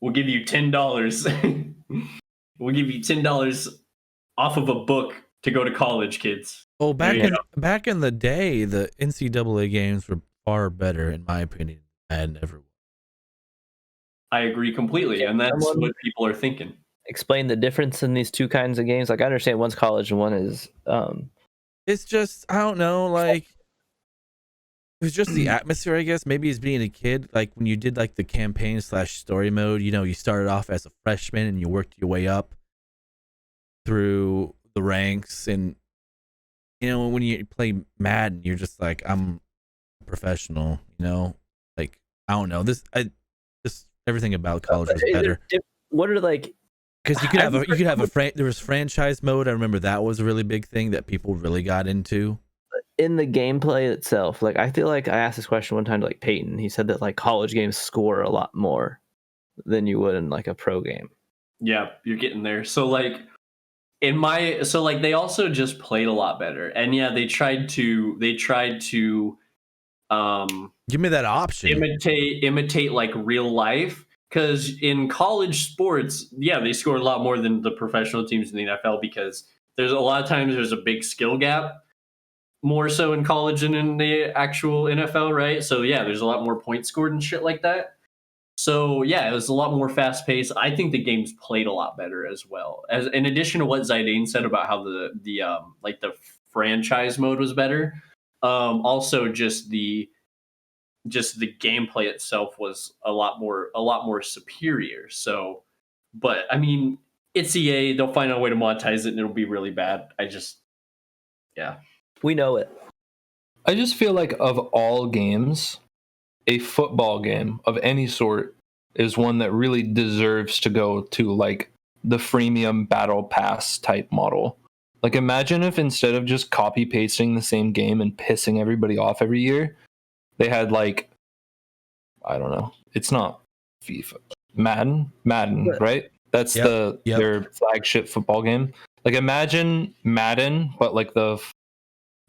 we'll give you $10. We'll give you $10 off of a book to go to college, kids. Oh, back There you back in the day, the NCAA games were far better, in my opinion, than ever. I agree completely, and that's Someone- what people are thinking. Explain the difference in these two kinds of games. Like I understand one's college and one is It's just, I don't know, like it was just the atmosphere, I guess. Maybe as being a kid, like when you did like the campaign / story mode, you know, you started off as a freshman and you worked your way up through the ranks, and you know, when you play Madden, you're just like, I'm a professional, you know, like I don't know, just everything about college was better what are like because you could have there was franchise mode. I remember that was a really big thing that people really got into. in the gameplay itself? Like I feel like I asked this question one time to like Peyton. He said that like college games score a lot more than you would in like a pro game. Yeah, you're getting there. So like they also just played a lot better. And yeah, they tried to Give me that option. imitate like real life, because in college sports, yeah, they score a lot more than the professional teams in the NFL, because there's a lot of times there's a big skill gap, more so in college than in the actual NFL, right? So yeah, there's a lot more points scored and shit like that. So yeah, it was a lot more fast paced. I think the game's played a lot better as well. As in addition to what Zidane said about how the franchise mode was better, also just the gameplay itself was a lot more superior. So, but I mean, it's EA. They'll find a way to monetize it, and it'll be really bad. Yeah. We know it. I just feel like of all games, a football game of any sort is one that really deserves to go to like the freemium battle pass type model. Like imagine if instead of just copy pasting the same game and pissing everybody off every year, they had like, I don't know, it's not FIFA, Madden, But- right? That's Yep. their flagship football game. Like imagine Madden, but like the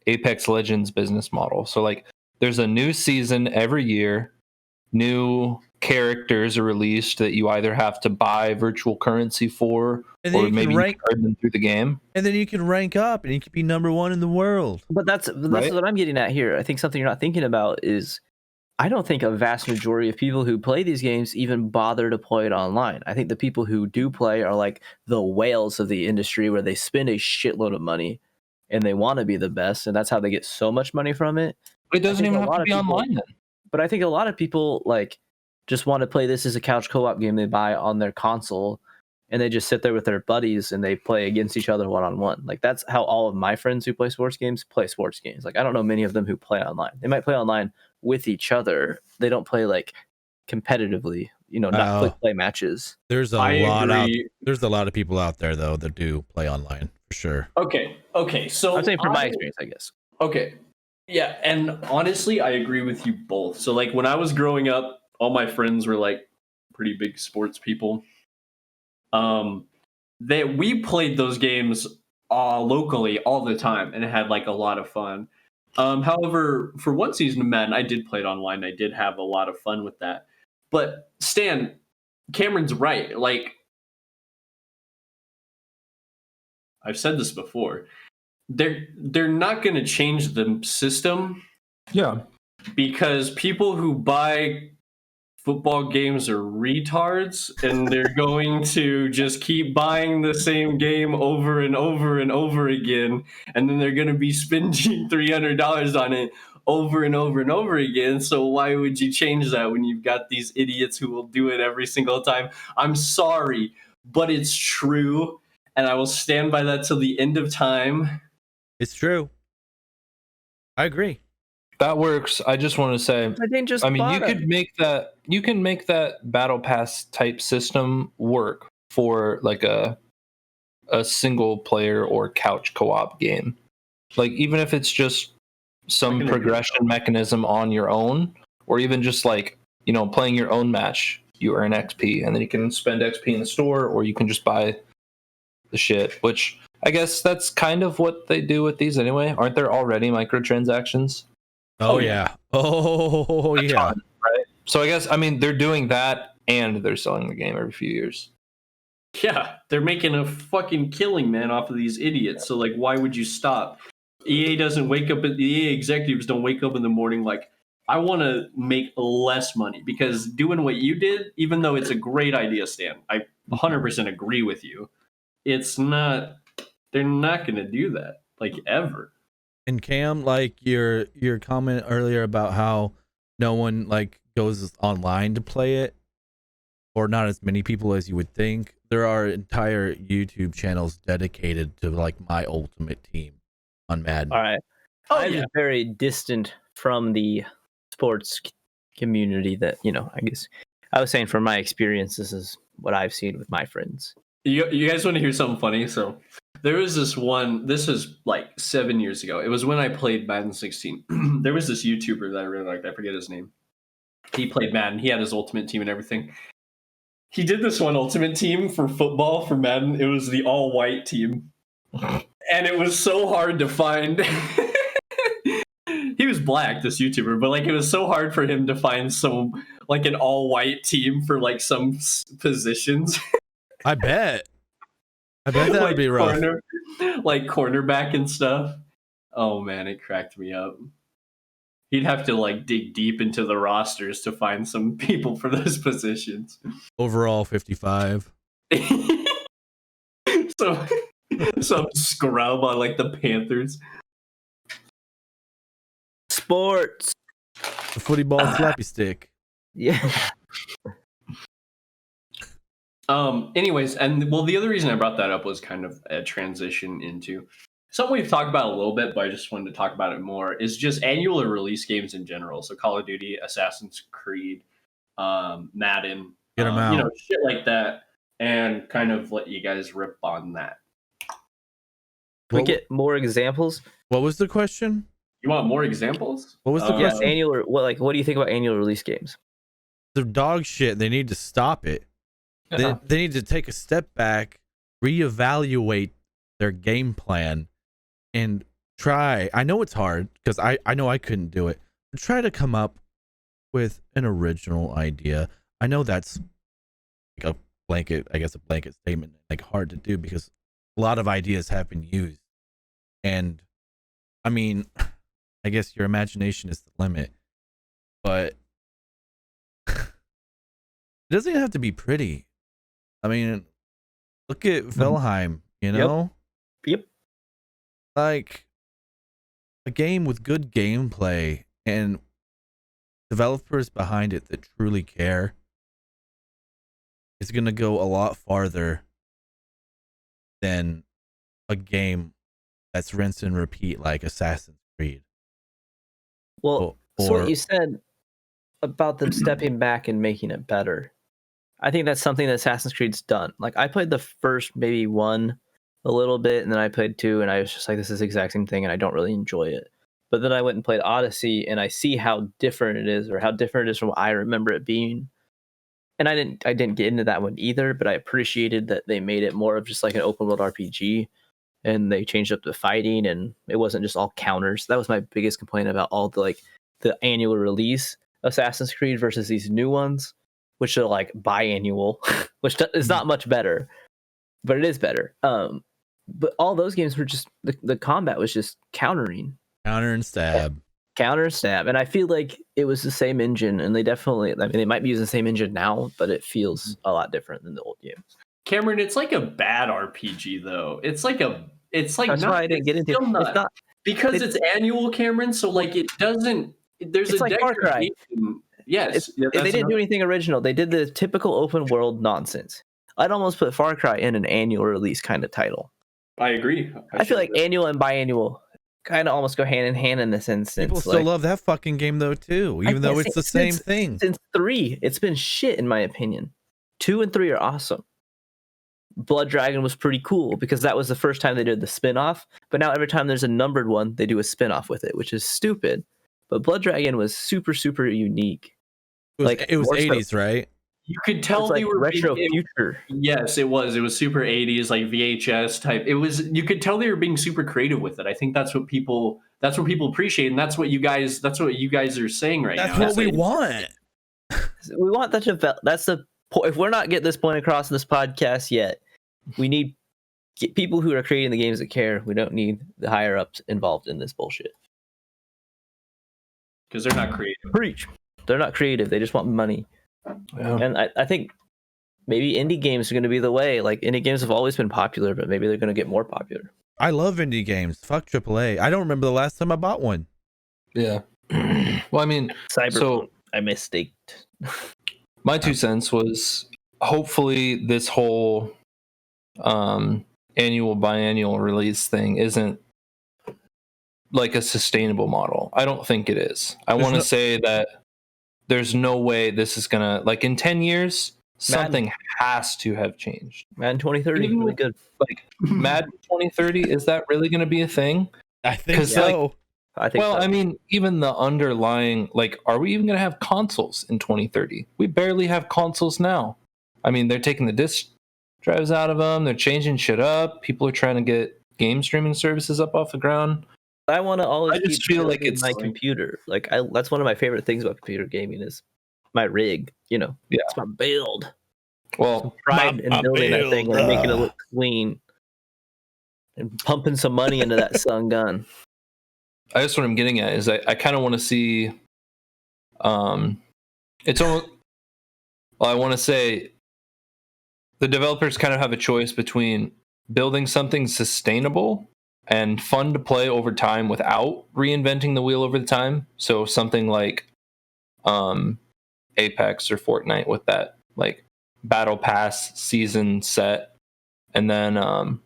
Apex Legends business model. So like there's a new season every year, new characters are released that you either have to buy virtual currency for, And then or you can maybe you rank, can earn them through the game. and then you can rank up, and you can be number 1 in the world. But that's Right? what I'm getting at here. I think something you're not thinking about is I don't think a vast majority of people who play these games even bother to play it online. I think the people who do play are like the whales of the industry where they spend a shitload of money and they want to be the best, and that's how they get so much money from it. It doesn't think even a have lot to of be people- online then. But I think a lot of people like just want to play this as a couch co-op game they buy on their console, and they just sit there with their buddies and they play against each other one-on-one. Like that's how all of my friends who play sports games play sports games. Like I don't know many of them who play online. They might play online with each other. They don't play like competitively, not quick play matches. There's a I lot out. agree. There's a lot of people out there though that do play online for sure. Okay. So I'm saying from my experience, I guess. Okay. Yeah, and honestly, I agree with you both. So like when I was growing up, all my friends were like pretty big sports people. That we played those games locally all the time and had like a lot of fun. However, for one season of Madden, I did play it online. I did have a lot of fun with that. But Stan, Cameron's right. Like I've said this before, they're not going to change the system Yeah. because people who buy football games are retards and they're going to just keep buying the same game over and over and over again, and then they're going to be spending $300 on it over and over and over again. So why would you change that when you've got these idiots who will do it every single time? I'm sorry, but it's true, and I will stand by that till the end of time. It's true. I agree. That works. I just want to say, I think just I mean, bought you can make that battle pass type system work for like a single player or couch co-op game. Like even if it's just I some can agree. progression mechanism on your own, or even just like, playing your own match, you earn XP and then you can spend XP in the store, or you can just buy the shit, which I guess that's kind of what they do with these anyway. Aren't there already microtransactions? Oh, Oh, yeah. Oh A yeah. ton, right? So I guess, I mean, they're doing that and they're selling the game every few years. Yeah, they're making a fucking killing, man, off of these idiots. So like, why would you stop? EA doesn't wake up. The EA executives don't wake up in the morning like, I want to make less money, because doing what you did, even though it's a great idea, Stan, I 100% agree with you. It's not. They're not going to do that, like ever. And Cam, like your comment earlier about how no one like goes online to play it, or not as many people as you would think. There are entire YouTube channels dedicated to like my ultimate team on Madden. All right. Oh I'm yeah, very distant from the sports community that, I guess I was saying from my experience, this is what I've seen with my friends. you guys want to hear something funny? So there was this one. This was like 7 years ago. It was when I played Madden 16. There was this YouTuber that I really liked. I forget his name. He played Madden. He had his ultimate team and everything. He did this one ultimate team for football for Madden. It was the all white team, and it was so hard to find. He was black, this YouTuber, but like it was so hard for him to find some like an all white team for like some positions. I bet that would Like be rough. like cornerback and stuff. Oh man, it cracked me up. He'd have to like dig deep into the rosters to find some people for those positions. Overall 55. So some scrub on like the Panthers. Sports. The footy ball slappy stick. Yeah. Anyways, and well, the other reason I brought that up was kind of a transition into something we've talked about a little bit, but I just wanted to talk about it more, is just annual release games in general. So Call of Duty, Assassin's Creed, Madden, Get 'em out. shit like that, and kind of let you guys rip on that. Can we What- get more examples? What was the question? You want more examples? What was the Yes, question? annual. What do you think about annual release games? They're dog shit. They need to stop it. Yeah. They need to take a step back, reevaluate their game plan and try. I know it's hard because I know I couldn't do it. But try to come up with an original idea. I know that's like a blanket, I guess a blanket statement, like hard to do because a lot of ideas have been used. And I mean, I guess your imagination is the limit, but it doesn't even have to be pretty. I mean, look at Valheim, you know? Yep. Like a game with good gameplay and developers behind it that truly care is going to go a lot farther than a game that's rinse and repeat like Assassin's Creed. Well, so what you said about them stepping back and making it better, I think that's something that Assassin's Creed's done. Like I played the first maybe one a little bit, and then I played 2, and I was just like, this is the exact same thing, and I don't really enjoy it. But then I went and played Odyssey, and I see how different it is, or how different it is from what I remember it being. And I didn't get into that one either, but I appreciated that they made it more of just like an open world RPG, and they changed up the fighting, and it wasn't just all counters. That was my biggest complaint about all the annual release Assassin's Creed versus these new ones, which are like biannual, which is not much better, but it is better. But all those games were just the combat was just countering, counter and stab. And I feel like it was the same engine, and they definitely, I mean, they might be using the same engine now, but it feels a lot different than the old games. Cameron, it's like a bad RPG though. It's like that's why I didn't get into it. Not, it's not because it's annual, Cameron. So like it doesn't. There's it's a like Far Cry. Yes, they didn't do anything original. They did the typical open world nonsense. I'd almost put Far Cry in an annual release kind of title. I agree. I feel like annual and biannual kind of almost go hand in hand in this instance. People still love that fucking game though too, even though it's the same thing. Since 3, it's been shit in my opinion. 2 and 3 are awesome. Blood Dragon was pretty cool because that was the first time they did the spin-off, but now every time there's a numbered one, they do a spin-off with it, which is stupid. But Blood Dragon was super, super unique. It was 80s, right? You could tell they were retro future. Yes, it was. It was super 80s, like VHS type. It was. You could tell they were being super creative with it. I think that's what people appreciate, and that's what you guys are saying right now. That's what we want. We want that to. That's the point. If we're not getting this point across in this podcast yet, we need people who are creating the games that care. We don't need the higher ups involved in this bullshit. Because they're not creative. Preach. They're not creative. They just want money. Yeah. And I think maybe indie games are going to be the way. Like indie games have always been popular, but maybe they're going to get more popular. I love indie games. Fuck AAA. I don't remember the last time I bought one. Yeah. Well, I mean, so I mistaked. My 2 cents was hopefully this whole annual biannual release thing isn't like a sustainable model. I don't think it is. I want to say that there's no way this is gonna, like, in 10 years something has to have changed. Madden 2030 really good. Like Madden 2030, is that really gonna be a thing? I think so. I think so. I mean, even the underlying, like, are we even gonna have consoles in 2030? We barely have consoles now. I mean, they're taking the disc drives out of them, they're changing shit up, people are trying to get game streaming services up off the ground. I want to always. I just feel like it's my computer. Like that's one of my favorite things about computer gaming is my rig. You know, it's my build. Well, pride in building that thing and making it look clean, and pumping some money into that sun gun. I guess what I'm getting at is I kind of want to see. It's almost. Well, I want to say. The developers kind of have a choice between building something sustainable and fun to play over time without reinventing the wheel over the time. So something like Apex or Fortnite with that like battle pass season set, and then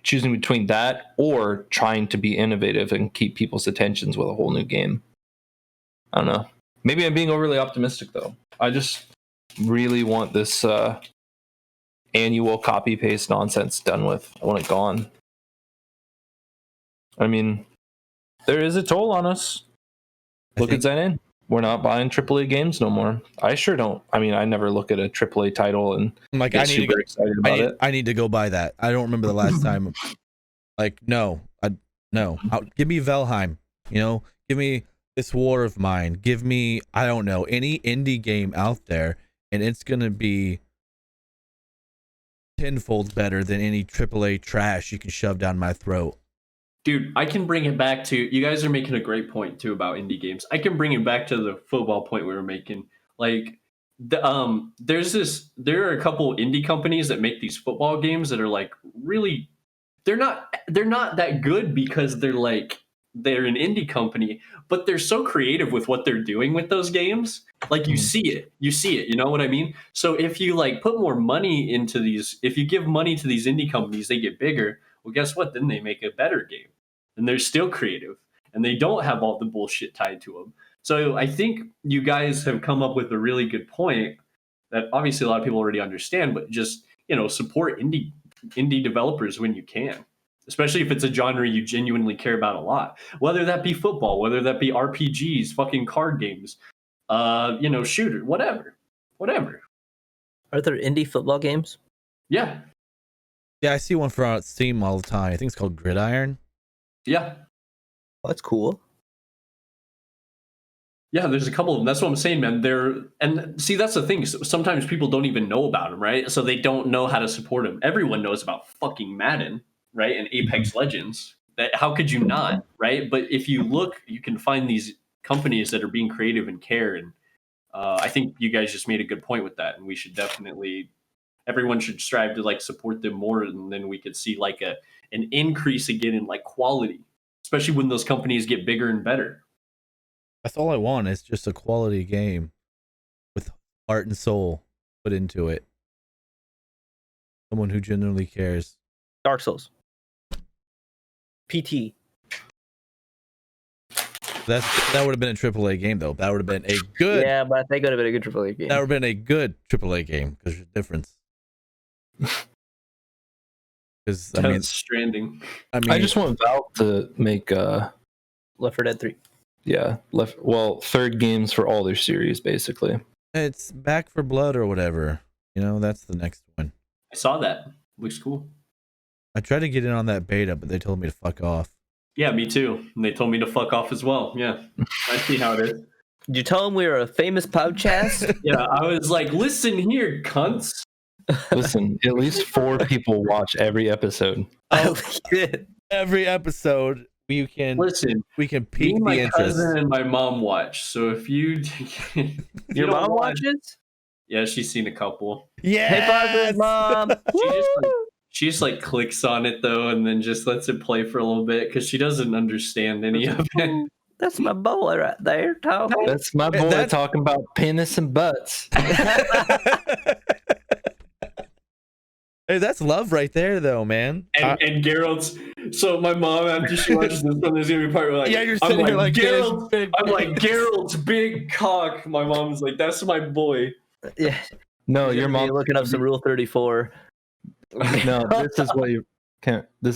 choosing between that or trying to be innovative and keep people's attentions with a whole new game. I don't know. Maybe I'm being overly optimistic though. I just really want this annual copy paste nonsense done with. I want it gone. I mean, there is a toll on us. Look at Zen. We're not buying AAA games no more. I sure don't. I mean, I never look at a AAA title and like get super excited about it. I need to go buy that. I don't remember the last time Like, no, give me Valheim. Give me this War of Mine. Give me, I don't know, any indie game out there, and it's gonna be tenfold better than any AAA trash you can shove down my throat. Dude, I can bring it back to, you guys are making a great point too about indie games. I can bring it back to the football point we were making. Like, there are a couple indie companies that make these football games that are like really, they're not that good because they're an indie company, but they're so creative with what they're doing with those games. Like, you see it, you know what I mean? So if you like put more money into these, if you give money to these indie companies, they get bigger. Well, guess what? Then they make a better game, and they're still creative, and they don't have all the bullshit tied to them. So I think you guys have come up with a really good point that obviously a lot of people already understand, but just, support indie developers when you can, especially if it's a genre you genuinely care about a lot, whether that be football, whether that be RPGs, fucking card games, shooter, whatever. Are there indie football games? Yeah. Yeah, I see one for Steam all the time. I think it's called Gridiron. Yeah. Oh, that's cool. Yeah, there's a couple of them. That's what I'm saying, man. And see, that's the thing. Sometimes people don't even know about them, right? So they don't know how to support them. Everyone knows about fucking Madden, right? And Apex Legends. How could you not, right? But if you look, you can find these companies that are being creative and care. And I think you guys just made a good point with that. And we should definitely, everyone should strive to like support them more, and then we could see like an increase again in like quality, especially when those companies get bigger and better. That's all I want, is just a quality game with heart and soul put into it. Someone who genuinely cares. Dark Souls. PT. That would have been a AAA game, though. That would have been a good. Yeah, but I think it would have been a good AAA game. That would have been a good AAA game, because there's a difference. Because Stranding. I just want Valve to make Left 4 Dead 3. Yeah, third games for all their series, basically. It's Back for Blood or whatever. That's the next one. I saw that. Looks cool. I tried to get in on that beta, but they told me to fuck off. Yeah, me too. And they told me to fuck off as well. Yeah, I see how it is. Did you tell them we were a famous podcast? Yeah, I was like, listen here, cunts. Listen, at least 4 people watch every episode. Every episode. We can pique me, my the interest. cousin and my mom watch. So if you, your mom watches? Yeah, she's seen a couple. Yeah. Hey, Parker's mom. She just like clicks on it though, and then just lets it play for a little bit because she doesn't understand any of it. That's my boy right there talking. That's my boy talking about penis and butts. Hey, that's love right there, though, man. And Gerald's. So my mom, after she watches this one, there's gonna be part where like, yeah, you're sitting here like Gerald. I'm like, Gerald's big cock. My mom's like, that's my boy. Yeah. No, your mom looking up some Rule 34. No, this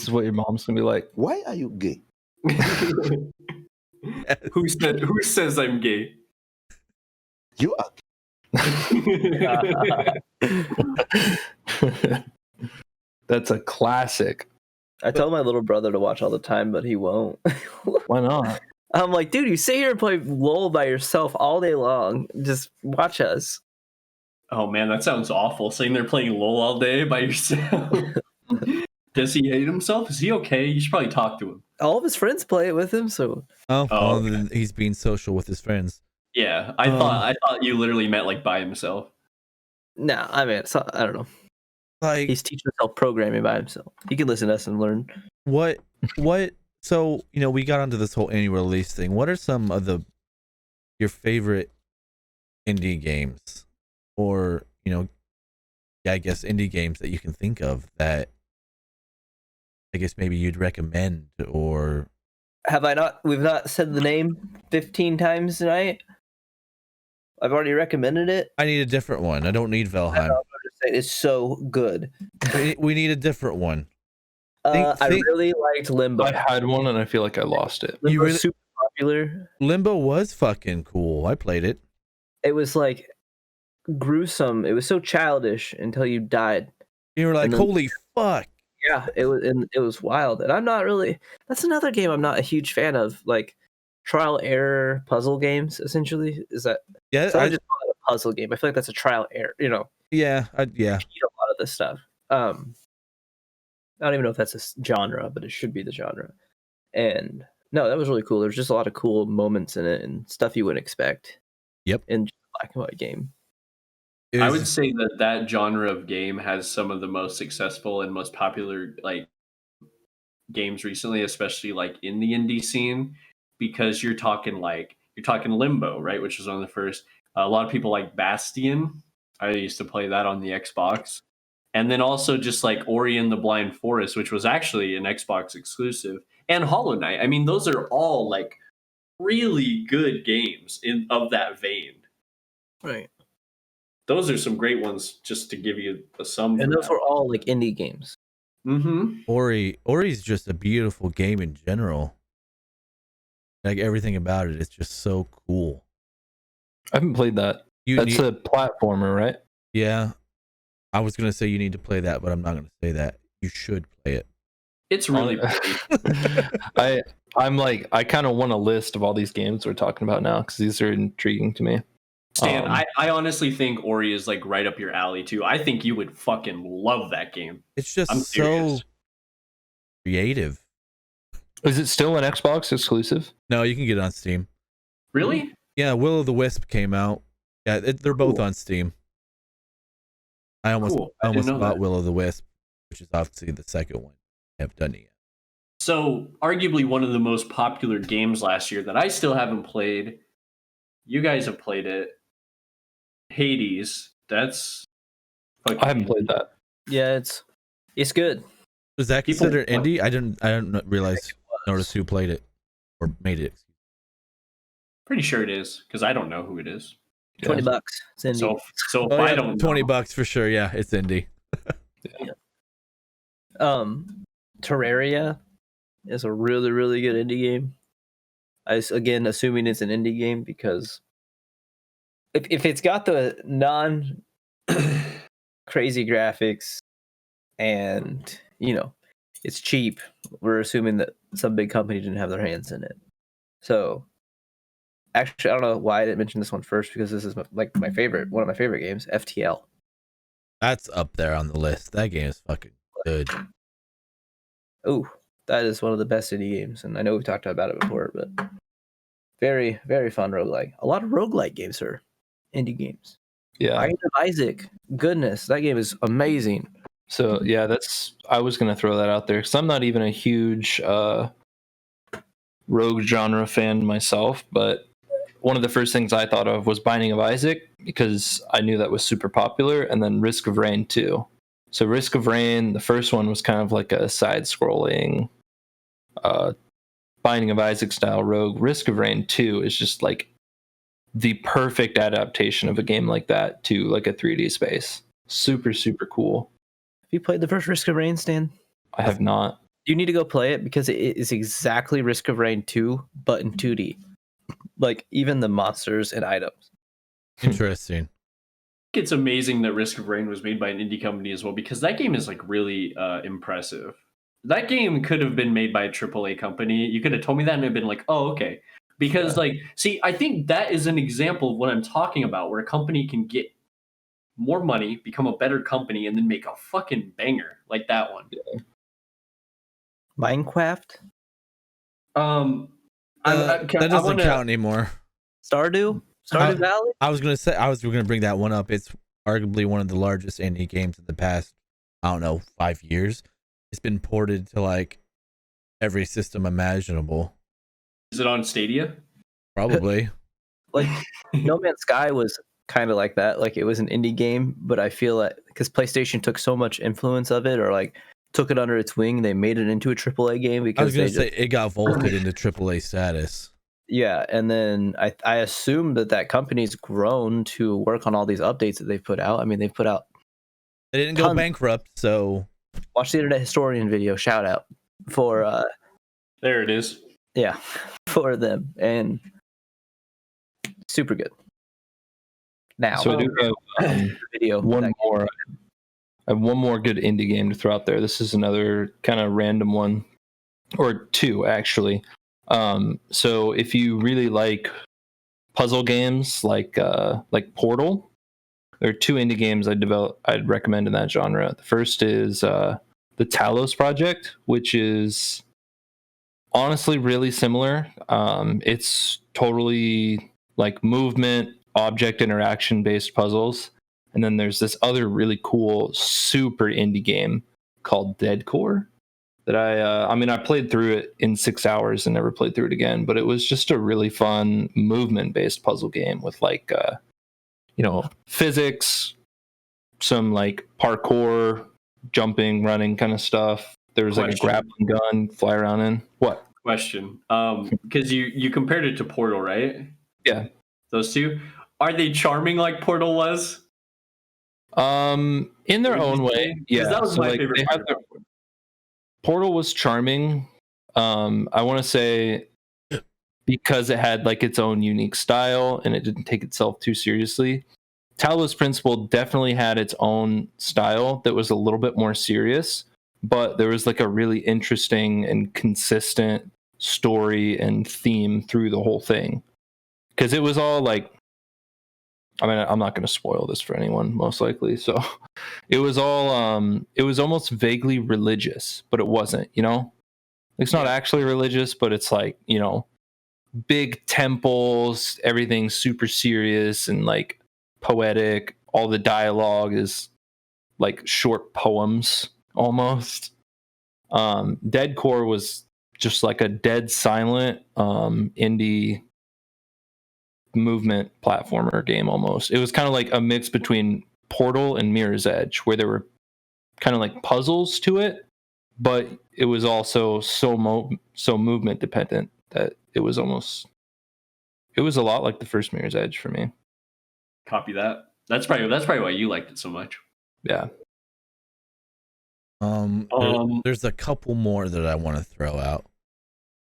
is what your mom's gonna be like. Why are you gay? Who says I'm gay? You are. That's a classic. I tell my little brother to watch all the time, but he won't. Why not? I'm like, dude, you sit here and play LOL by yourself all day long. Just watch us. Oh man, that sounds awful. Sitting there playing LOL all day by yourself. Does he hate himself? Is he okay? You should probably talk to him. All of his friends play it with him, so. Okay. Then he's being social with his friends. Yeah, I thought you literally meant like by himself. No, I mean, I don't know. Like, he's teaching himself programming by himself. He can listen to us and learn. What? So, we got onto this whole annual release thing. What are some of your favorite indie games, or I guess indie games that you can think of that I guess maybe you'd recommend? Or have I not? We've not said the name 15 times tonight. I've already recommended it. I need a different one. I don't need Valheim. It's so good. We need a different one. I really liked Limbo. I had one and I feel like I lost it. Limbo was super popular. Limbo was fucking cool. I played it. It was like gruesome. It was so childish until you died. You were like, holy fuck. Yeah, it was wild, and I'm not really. That's another game I'm not a huge fan of, like trial error puzzle games. Essentially, is that? Yeah, So I would just call it a puzzle game. I feel like that's a trial error. yeah. Cheat a lot of this stuff. I don't even know if that's a genre, but it should be the genre. And no, that was really cool. There's just a lot of cool moments in it and stuff you wouldn't expect. Yep. In just a black and white game. It I was- would say that genre of game has some of the most successful and most popular like games recently, especially like in the indie scene, because you're talking Limbo, right? Which was one of the first. A lot of people like Bastion. I used to play that on the Xbox. And then also just like Ori and the Blind Forest, which was actually an Xbox exclusive, and Hollow Knight. I mean, those are all like really good games in of that vein. Right. Those are some great ones just to give you a sum. And those were all like indie games. Mm-hmm. Ori's just a beautiful game in general. Like everything about it is just so cool. I haven't played that. That's a platformer, right? Yeah. I was gonna say you need to play that, but I'm not gonna say that. You should play it. It's really pretty. I'm like, I kind of want a list of all these games we're talking about now because these are intriguing to me. Stan, I honestly think Ori is like right up your alley too. I think you would fucking love that game. It's just I'm so serious. creative. Is it still an Xbox exclusive? No, you can get it on Steam. Really? Yeah, Will of the Wisp came out. Yeah, they're both Cool. on Steam. I almost didn't know bought that. Will of the Wisp, which is obviously the second one. I haven't done it yet. So, arguably one of the most popular games last year that I still haven't played. You guys have played it. Hades. That's fucking I haven't played that. Yeah, it's good. Was that People- considered indie? I didn't realize notice who played it or made it. Pretty sure it is because I don't know who it is. $20. It's indie. So if Oh, I yeah, don't $20 for sure. Yeah, it's indie. Terraria is a really, really good indie game. Again, assuming it's an indie game because if it's got the non crazy graphics and it's cheap, we're assuming that some big company didn't have their hands in it. So actually, I don't know why I didn't mention this one first because this is one of my favorite games, FTL. That's up there on the list. That game is fucking good. Oh, that is one of the best indie games, and I know we've talked about it before, but very, very fun roguelike. A lot of roguelike games are indie games. Yeah. Binding of Isaac, goodness, that game is amazing. So yeah, I was gonna throw that out there because I'm not even a huge rogue genre fan myself, but one of the first things I thought of was Binding of Isaac because I knew that was super popular, and then Risk of Rain 2. So Risk of Rain, the first one was kind of like a side-scrolling Binding of Isaac style rogue. Risk of Rain 2 is just like the perfect adaptation of a game like that to like a 3D space. Super, super cool. Have you played the first Risk of Rain, Stan? I have not. You need to go play it because it is exactly Risk of Rain 2, but in 2D. Like, even the monsters and items. Interesting. It's amazing that Risk of Rain was made by an indie company as well because that game is like really impressive. That game could have been made by a AAA company. You could have told me that and I'd been like, oh, okay. Because see, I think that is an example of what I'm talking about, where a company can get more money, become a better company, and then make a fucking banger like that one. Minecraft? That That doesn't count anymore. Stardew Valley? I was gonna bring that one up. It's arguably one of the largest indie games in the past, I don't know, 5 years. It's been ported to like every system imaginable. Is it on Stadia? Probably. Like, No Man's Sky was kind of like that. Like, it was an indie game, but I feel like because PlayStation took so much influence of it, or like took it under its wing, they made it into a AAA game because I was gonna say it got vaulted into AAA status. Yeah, and then I assume that company's grown to work on all these updates that they've put out. I mean, they've put out. They didn't go bankrupt, so Watch the Internet Historian video. Shout out for There it is. yeah, for them, and super good. Now, So I do have video one that- more I have one more good indie game to throw out there. This is another kind of random one, or two actually. So if you really like puzzle games like Portal, there are two indie games I'd recommend in that genre. The first is the Talos Project, which is honestly really similar. It's totally like movement, object interaction based puzzles. And then there's this other really cool, super indie game called Dead Core that I played through it in 6 hours and never played through it again. But it was just a really fun movement based puzzle game with like, physics, some like parkour, jumping, running kind of stuff. There was like a Question. grappling gun, fly around in. What? Question. Because you compared it to Portal, right? Yeah. Those two, are they charming like Portal was? In their Would you own way, say? yeah. Because that was So, my like, favorite they part have their about Portal. Portal was charming. I want to say because it had like its own unique style and it didn't take itself too seriously. Talos Principle definitely had its own style that was a little bit more serious, but there was like a really interesting and consistent story and theme through the whole thing. Because it was all like, I mean, I'm not going to spoil this for anyone, most likely. So it was all, it was almost vaguely religious, but it wasn't, It's not actually religious, but it's like, big temples, everything's super serious and like poetic. All the dialogue is like short poems almost. Dead Core was just like a dead silent indie movement platformer game almost. It was kind of like a mix between Portal and Mirror's Edge, where there were kind of like puzzles to it, but it was also so movement dependent that it was a lot like the first Mirror's Edge for me. Copy that. That's probably why you liked it so much. Yeah. There's a couple more that I want to throw out.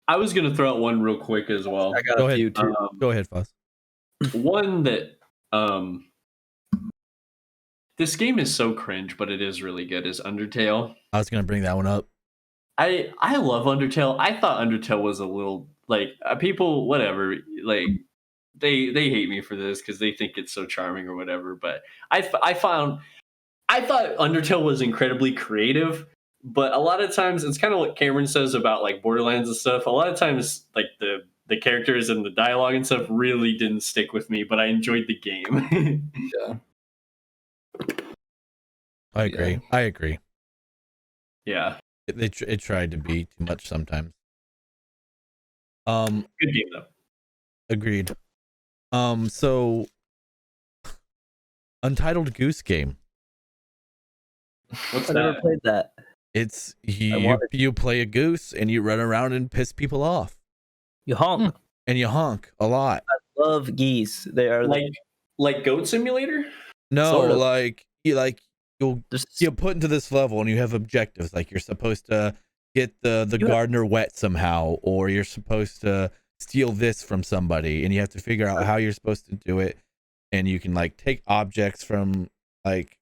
I was gonna throw out one real quick as well. I got Go a ahead. few too. Go ahead, Fuss. One that this game is so cringe, but it is really good. Is Undertale. I was gonna bring that one up. I love Undertale. I thought Undertale was a little like people, whatever, like they hate me for this because they think it's so charming or whatever. But I thought Undertale was incredibly creative. But a lot of times, it's kind of what Cameron says about like Borderlands and stuff. A lot of times, like the characters and the dialogue and stuff really didn't stick with me, but I enjoyed the game. Yeah. I agree. Yeah. I agree. Yeah, It tried to be too much sometimes. good game though. Agreed. So Untitled Goose Game. What's I never that? played that. It's wanted- you play a goose and you run around and piss people off You honk. and you honk a lot. I love geese. They are Like Goat Simulator? No, Sort of. you'll just get put into this level and you have objectives, like you're supposed to get the You have- gardener wet somehow, or you're supposed to steal this from somebody, and you have to figure out how you're supposed to do it. And you can like take objects from like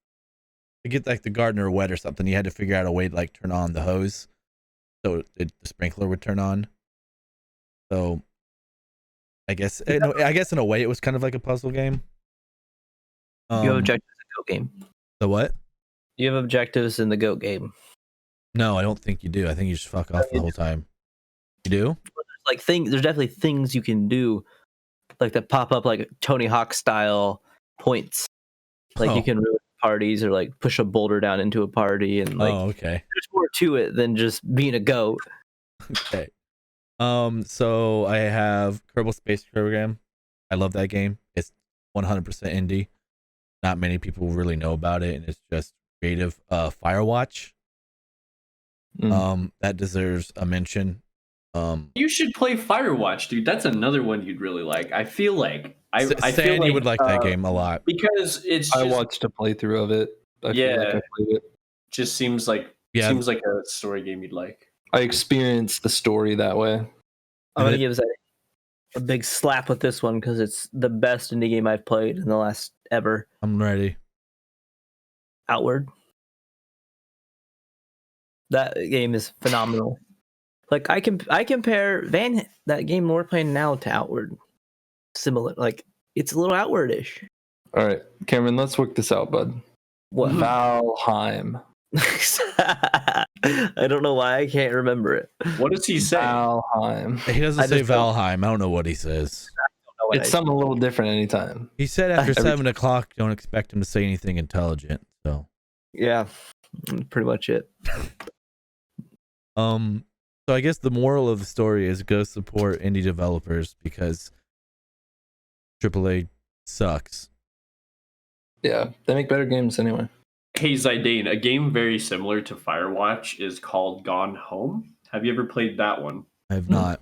to get like the gardener wet or something. You had to figure out a way to like turn on the hose so the sprinkler would turn on. So I guess in a way it was kind of like a puzzle game. you have objectives in the goat game. The what? You have objectives in the goat game. No, I don't think you do. I think you just fuck off the whole time. You do? There's definitely things you can do, like that pop up like Tony Hawk style points. Like Oh. you can ruin parties or like push a boulder down into a party, and like Oh, okay. there's more to it than just being a goat. Okay. So I have Kerbal Space Program. I love that game. It's 100% indie. Not many people really know about it, and it's just creative. Firewatch. That deserves a mention. You should play Firewatch, dude. That's another one you'd really like. I feel like I Stan, feel like you would like that game a lot. because it's I just, watched a playthrough of it. I feel like Yeah. I played it. just seems like Yeah. a story game you'd like. I experienced the story that way. I'm And gonna it- give Zach a big slap with this one because it's the best indie game I've played in the last ever. I'm ready. Outward. That game is phenomenal. Like I compare that game we're playing now to Outward. Similar, like it's a little Outward-ish. All right, Cameron, let's work this out, bud. What? Valheim. I don't know why I can't remember it. What does he say? Valheim. He doesn't I say just don't- Valheim. I don't know what he says. know what It's I- something a little different anytime. He said after Every 7 o'clock, don't expect him to say anything intelligent. So, Yeah, pretty much it. so I guess the moral of the story is go support indie developers because AAA sucks. Yeah, they make better games anyway. Hey Zidane, a game very similar to Firewatch is called Gone Home. Have you ever played that one? I have not.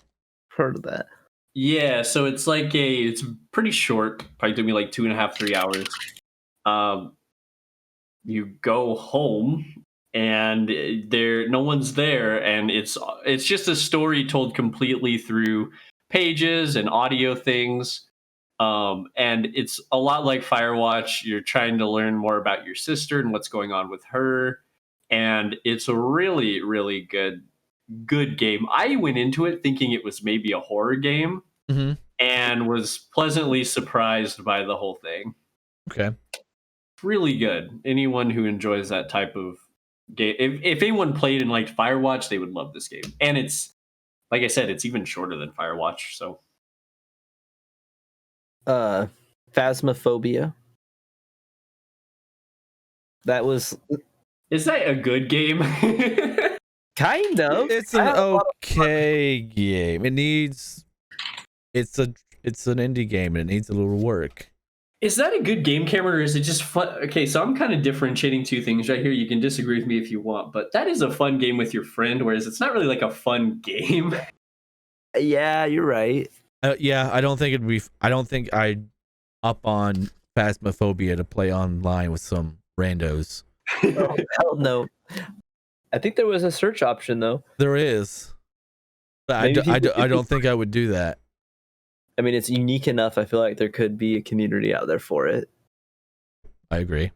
Heard of that? Yeah, so it's it's pretty short. Probably took me like 2.5, 3 hours. You go home and no one's there, and it's just a story told completely through pages and audio things. And it's a lot like Firewatch. You're trying to learn more about your sister and what's going on with her, and it's a really, really good game. I went into it thinking it was maybe a horror game, Mm-hmm. and was pleasantly surprised by the whole thing. Okay. Really good. Anyone who enjoys that type of game, if anyone played and liked Firewatch, they would love this game. And it's, like I said, it's even shorter than Firewatch. So Phasmophobia. That was is that a good game? kind of. It's I an had a lot of okay game. It's an indie game and it needs a little work. Is that a good game, Cameron, or is it just fun? Okay, so I'm kind of differentiating two things right here. You can disagree with me if you want, but that is a fun game with your friend, whereas it's not really like a fun game. Yeah, you're right. Yeah, I don't think I'd up on Phasmophobia to play online with some randos. Oh, hell no. I think there was a search option though. There is, but Maybe I people- don't think I would do that. I mean, it's unique enough. I feel like there could be a community out there for it. I agree,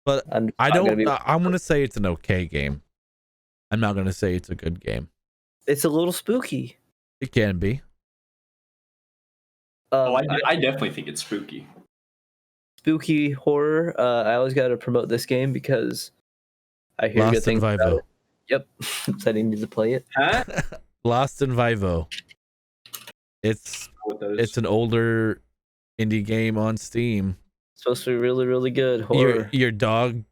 but I'm I not gonna don't. be- I'm gonna say it's an okay game. I'm not gonna say it's a good game. It's a little spooky. It can be. I definitely think it's spooky. Spooky horror. I always got to promote this game because I hear good Lost in things about Vivo. it. Yep, said I need to play it. Huh? Lost in Vivo. It's an older indie game on Steam. Supposed to be really, really good horror. Your dog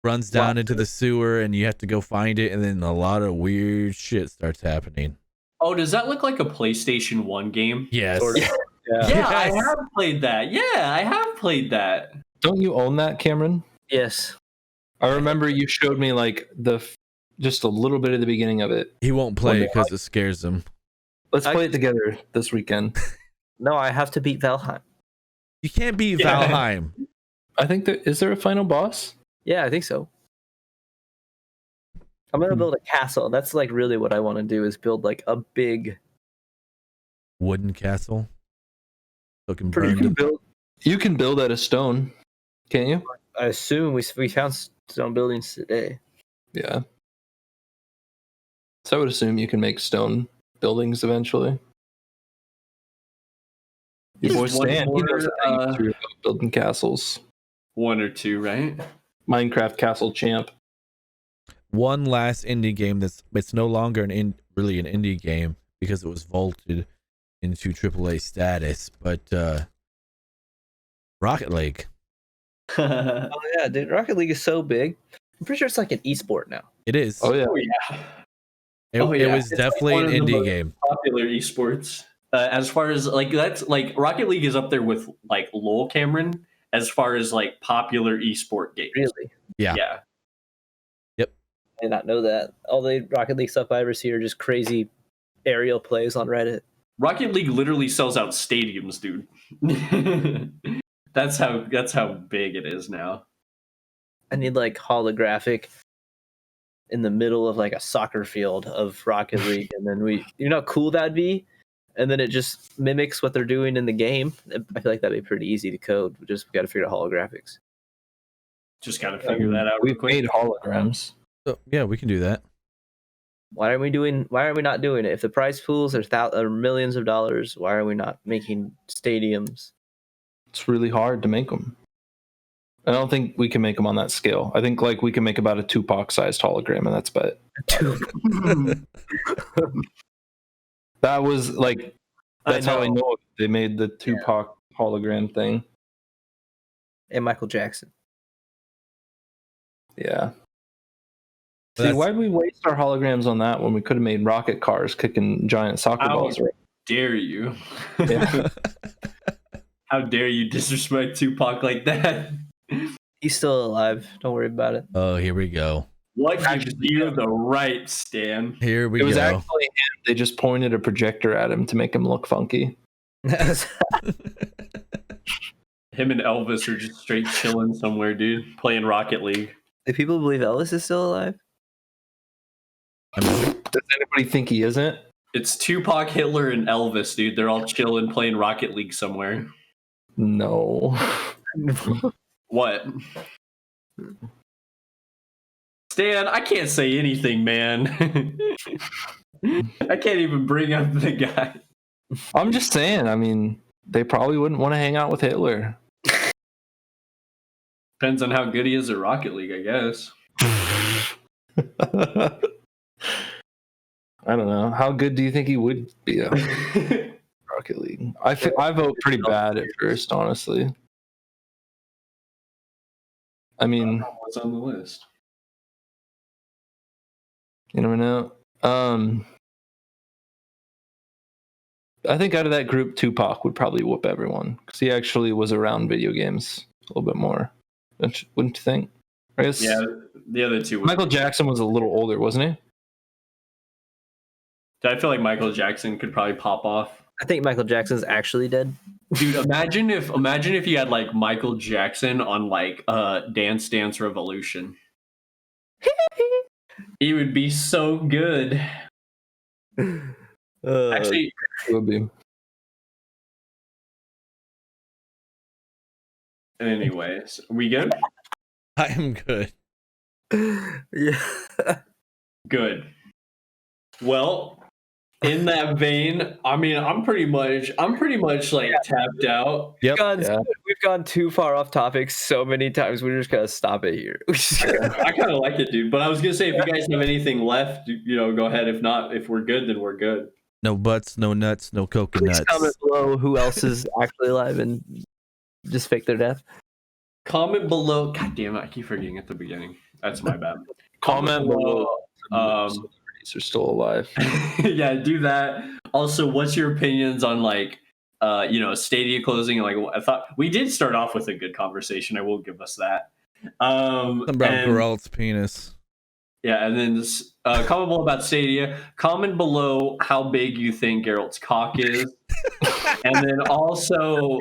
runs down into the sewer and you have to go find it, and then a lot of weird shit starts happening. Oh, does that look like a PlayStation 1 game? Yes. Sort of. Yeah. Yeah, I Yes. have played that. Yeah, I have played that. Don't you own that, Cameron? Yes. I remember you showed me like just a little bit of the beginning of it. He won't play it because it scares him. Let's play it together this weekend. No, I have to beat Valheim. You can't beat Yeah. Valheim. I think is there a final boss? Yeah, I think so. I'm gonna build a castle. That's like really what I want to do is build like a big. Wooden castle. So it can Pretty burn cool. You can build out of stone, can't you? I assume we found stone buildings today. Yeah. So I would assume you can make stone buildings eventually. Your boy Just one Stan, he knows more, a thing or two about building castles. One or two, right? Minecraft Castle Champ. One last indie game it's no longer really an indie game because it was vaulted into AAA status, but Rocket League. Oh yeah, dude, Rocket League is so big. I'm pretty sure it's like an esport now. It is. Oh yeah. Oh yeah. It yeah. was It's definitely like an one of the indie most game. Popular esports. As far as like that's like Rocket League is up there with like LoL, Cameron, as far as like popular esport games. Really? Yeah. Yeah. I did not know that. All the Rocket League stuff I ever see are just crazy aerial plays on Reddit. Rocket League literally sells out stadiums, dude. That's how big it is now. I need like holographic in the middle of like a soccer field of Rocket League, and then you know how cool that'd be, and then it just mimics what they're doing in the game. I feel like that'd be pretty easy to code. We got to figure out holographics. Just gotta figure that out real We've quick. made holograms. So yeah, we can do that. Why are we not doing it? If the prize pools are millions of dollars, why are we not making stadiums? It's really hard to make them. I don't think we can make them on that scale. I think like we can make about a Tupac-sized hologram, and that's about it. That was like that's how I know they made the Tupac hologram thing. And Michael Jackson. Yeah. See, That's- why did we waste our holograms on that when we could have made rocket cars kicking giant soccer How balls? dare you? Yeah. How dare you disrespect Tupac like that? He's still alive. Don't worry about it. Oh, here we go. What gives you the right, Stan? Here we It was go. actually him. They just pointed a projector at him to make him look funky. Him and Elvis are just straight chilling somewhere, dude, playing Rocket League. Do people believe Elvis is still alive? Does anybody think he isn't? It's Tupac, Hitler, and Elvis, dude. They're all chilling, playing Rocket League somewhere. No. What? Stan, I can't say anything, man. I can't even bring up the guy. I'm just saying, I mean, they probably wouldn't want to hang out with Hitler. Depends on how good he is at Rocket League, I guess. I don't know. How good do you think he would be at Rocket League? I vote pretty bad at first, honestly. I mean, What's on the list? you never know. I think out of that group, Tupac would probably whoop everyone because he actually was around video games a little bit more. Wouldn't you think? I guess Yeah, the other two. Michael Jackson was a little older, wasn't he? I feel like Michael Jackson could probably pop off. I think Michael Jackson's actually dead. Dude, imagine if you had like Michael Jackson on like Dance Dance Revolution. He would be so good. Actually, It would be. anyways, we good? I am good. yeah. Good. Well, in that vein, I mean, I'm pretty much like tapped out. Yep. We've gone too far off topic so many times. We're just gonna stop it here. I kind of like it, dude. But I was gonna say, if you guys have anything left, go ahead. If not, if we're good, then we're good. No butts, no nuts, no Please coconuts. comment below who else is actually alive and just fake their death. Comment below. God damn it, I keep forgetting at the beginning. That's my bad. Comment below. Celebrities Are still alive. Yeah, do that. Also, what's your opinions on like Stadia closing? Like, I thought we did start off with a good conversation. I will give us that. Something about Geralt's penis. Yeah, and then this, comment below about Stadia. Comment below how big you think Geralt's cock is, and then also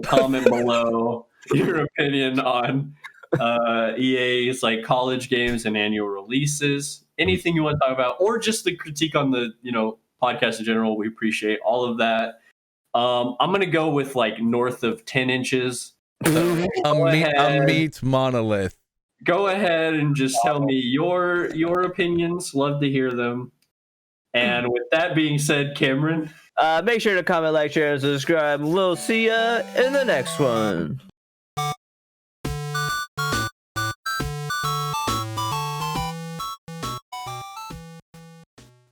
comment below your opinion on EA's like college games and annual releases. Anything you want to talk about, or just the critique on the podcast in general. We appreciate all of that. I'm gonna go with like north of 10 inches. So A meat monolith. go ahead and just tell me your opinions. Love to hear them. And with that being said, Cameron, Make sure to comment, like, share, and subscribe. We'll see ya in the next one.